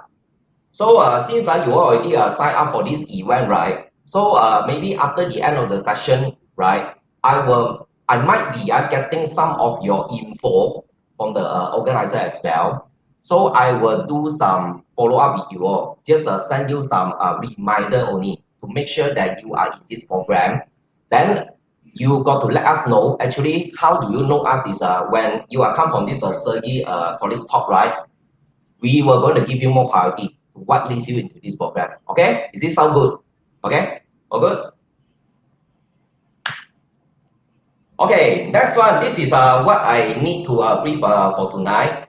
Speaker 2: So since you already signed up for this event, right? So maybe after the end of the session, right? I might be getting some of your info from the organizer as well. So I will do some follow up with you all. Just send you some reminder only to make sure that you are in this program. Then you got to let us know. Actually, how do you know us is when you are come from this SEGi college talk, right? We were going to give you more priority to what leads you into this program. Okay? Is this sound good? Okay? All good? Okay, next one. This is what I need to brief for tonight.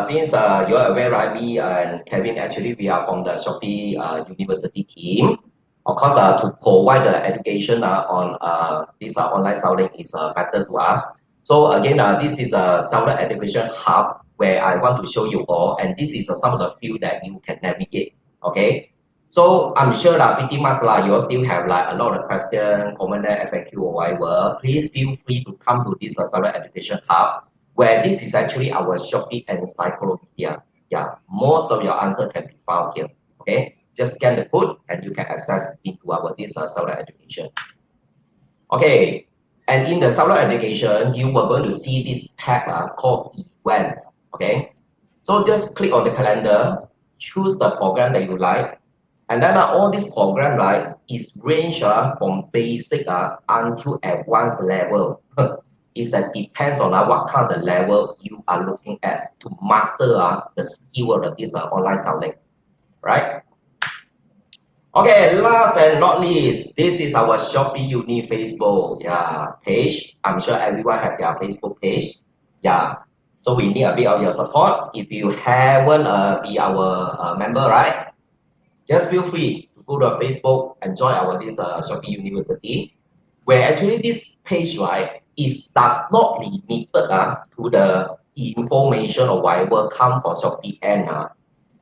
Speaker 2: Since you're aware, right, me and Kevin, actually, we are from the Shopee University team. Of course, to provide the education on this online selling is better to us. So again, this is a seller education hub where I want to show you all, and this is some of the field that you can navigate. Okay, so I'm sure that pretty much you all still have a lot of questions, comment there, FAQ or whatever. Please feel free to come to this seller education hub, where this is actually our Shopee encyclopedia. Yeah, most of your answer can be found here. Okay, just scan the code and you can access into our this seller education. Okay, and in the seller education, you are going to see this tab called events. Okay, so just click on the calendar, choose the program that you like, and then all this program right is range from basic until advanced level. It depends on what kind of level you are looking at to master the skill of this online selling, right? Okay, last and not least, this is our Shopee Uni Facebook page. I'm sure everyone have their Facebook page. Yeah, so we need a bit of your support. If you haven't be our member, right? Just feel free to go to Facebook and join our this Shopee University, where actually this page right does not limited to the information or whatever come from Shopee and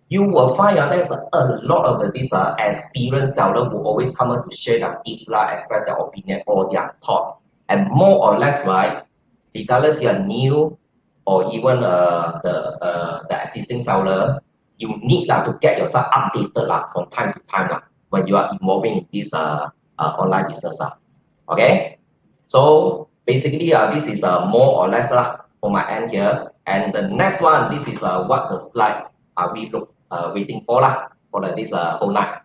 Speaker 2: you will find there's a lot of this experienced seller who always come to share their tips, express their opinion or their thought. And more or less, right, regardless you are new or even the existing seller, you need to get yourself updated from time to time when you are involving in this online business. Okay, so basically this is more or less for my end here. And the next one, this is what the slide we waiting for this whole night.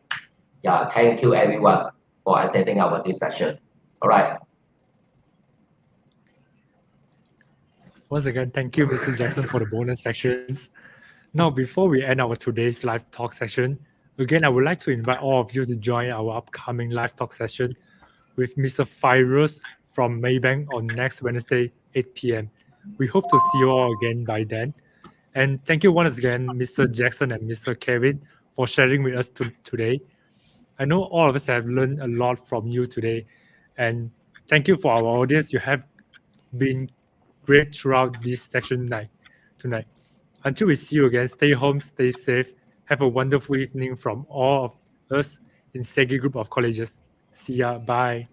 Speaker 2: Yeah, thank you everyone for attending our this session. All right.
Speaker 1: Once again, thank you, Mr. Jackson, for the bonus sections. Now, before we end our today's live talk session, again, I would like to invite all of you to join our upcoming live talk session with Mr. Fairuz from Maybank on next Wednesday, 8 p.m. We hope to see you all again by then. And thank you once again, Mr. Jackson and Mr. Kevin, for sharing with us today. I know all of us have learned a lot from you today. And thank you for our audience. You have been great throughout this section tonight. Until we see you again, stay home, stay safe. Have a wonderful evening from all of us in SEGi Group of Colleges. See ya. Bye.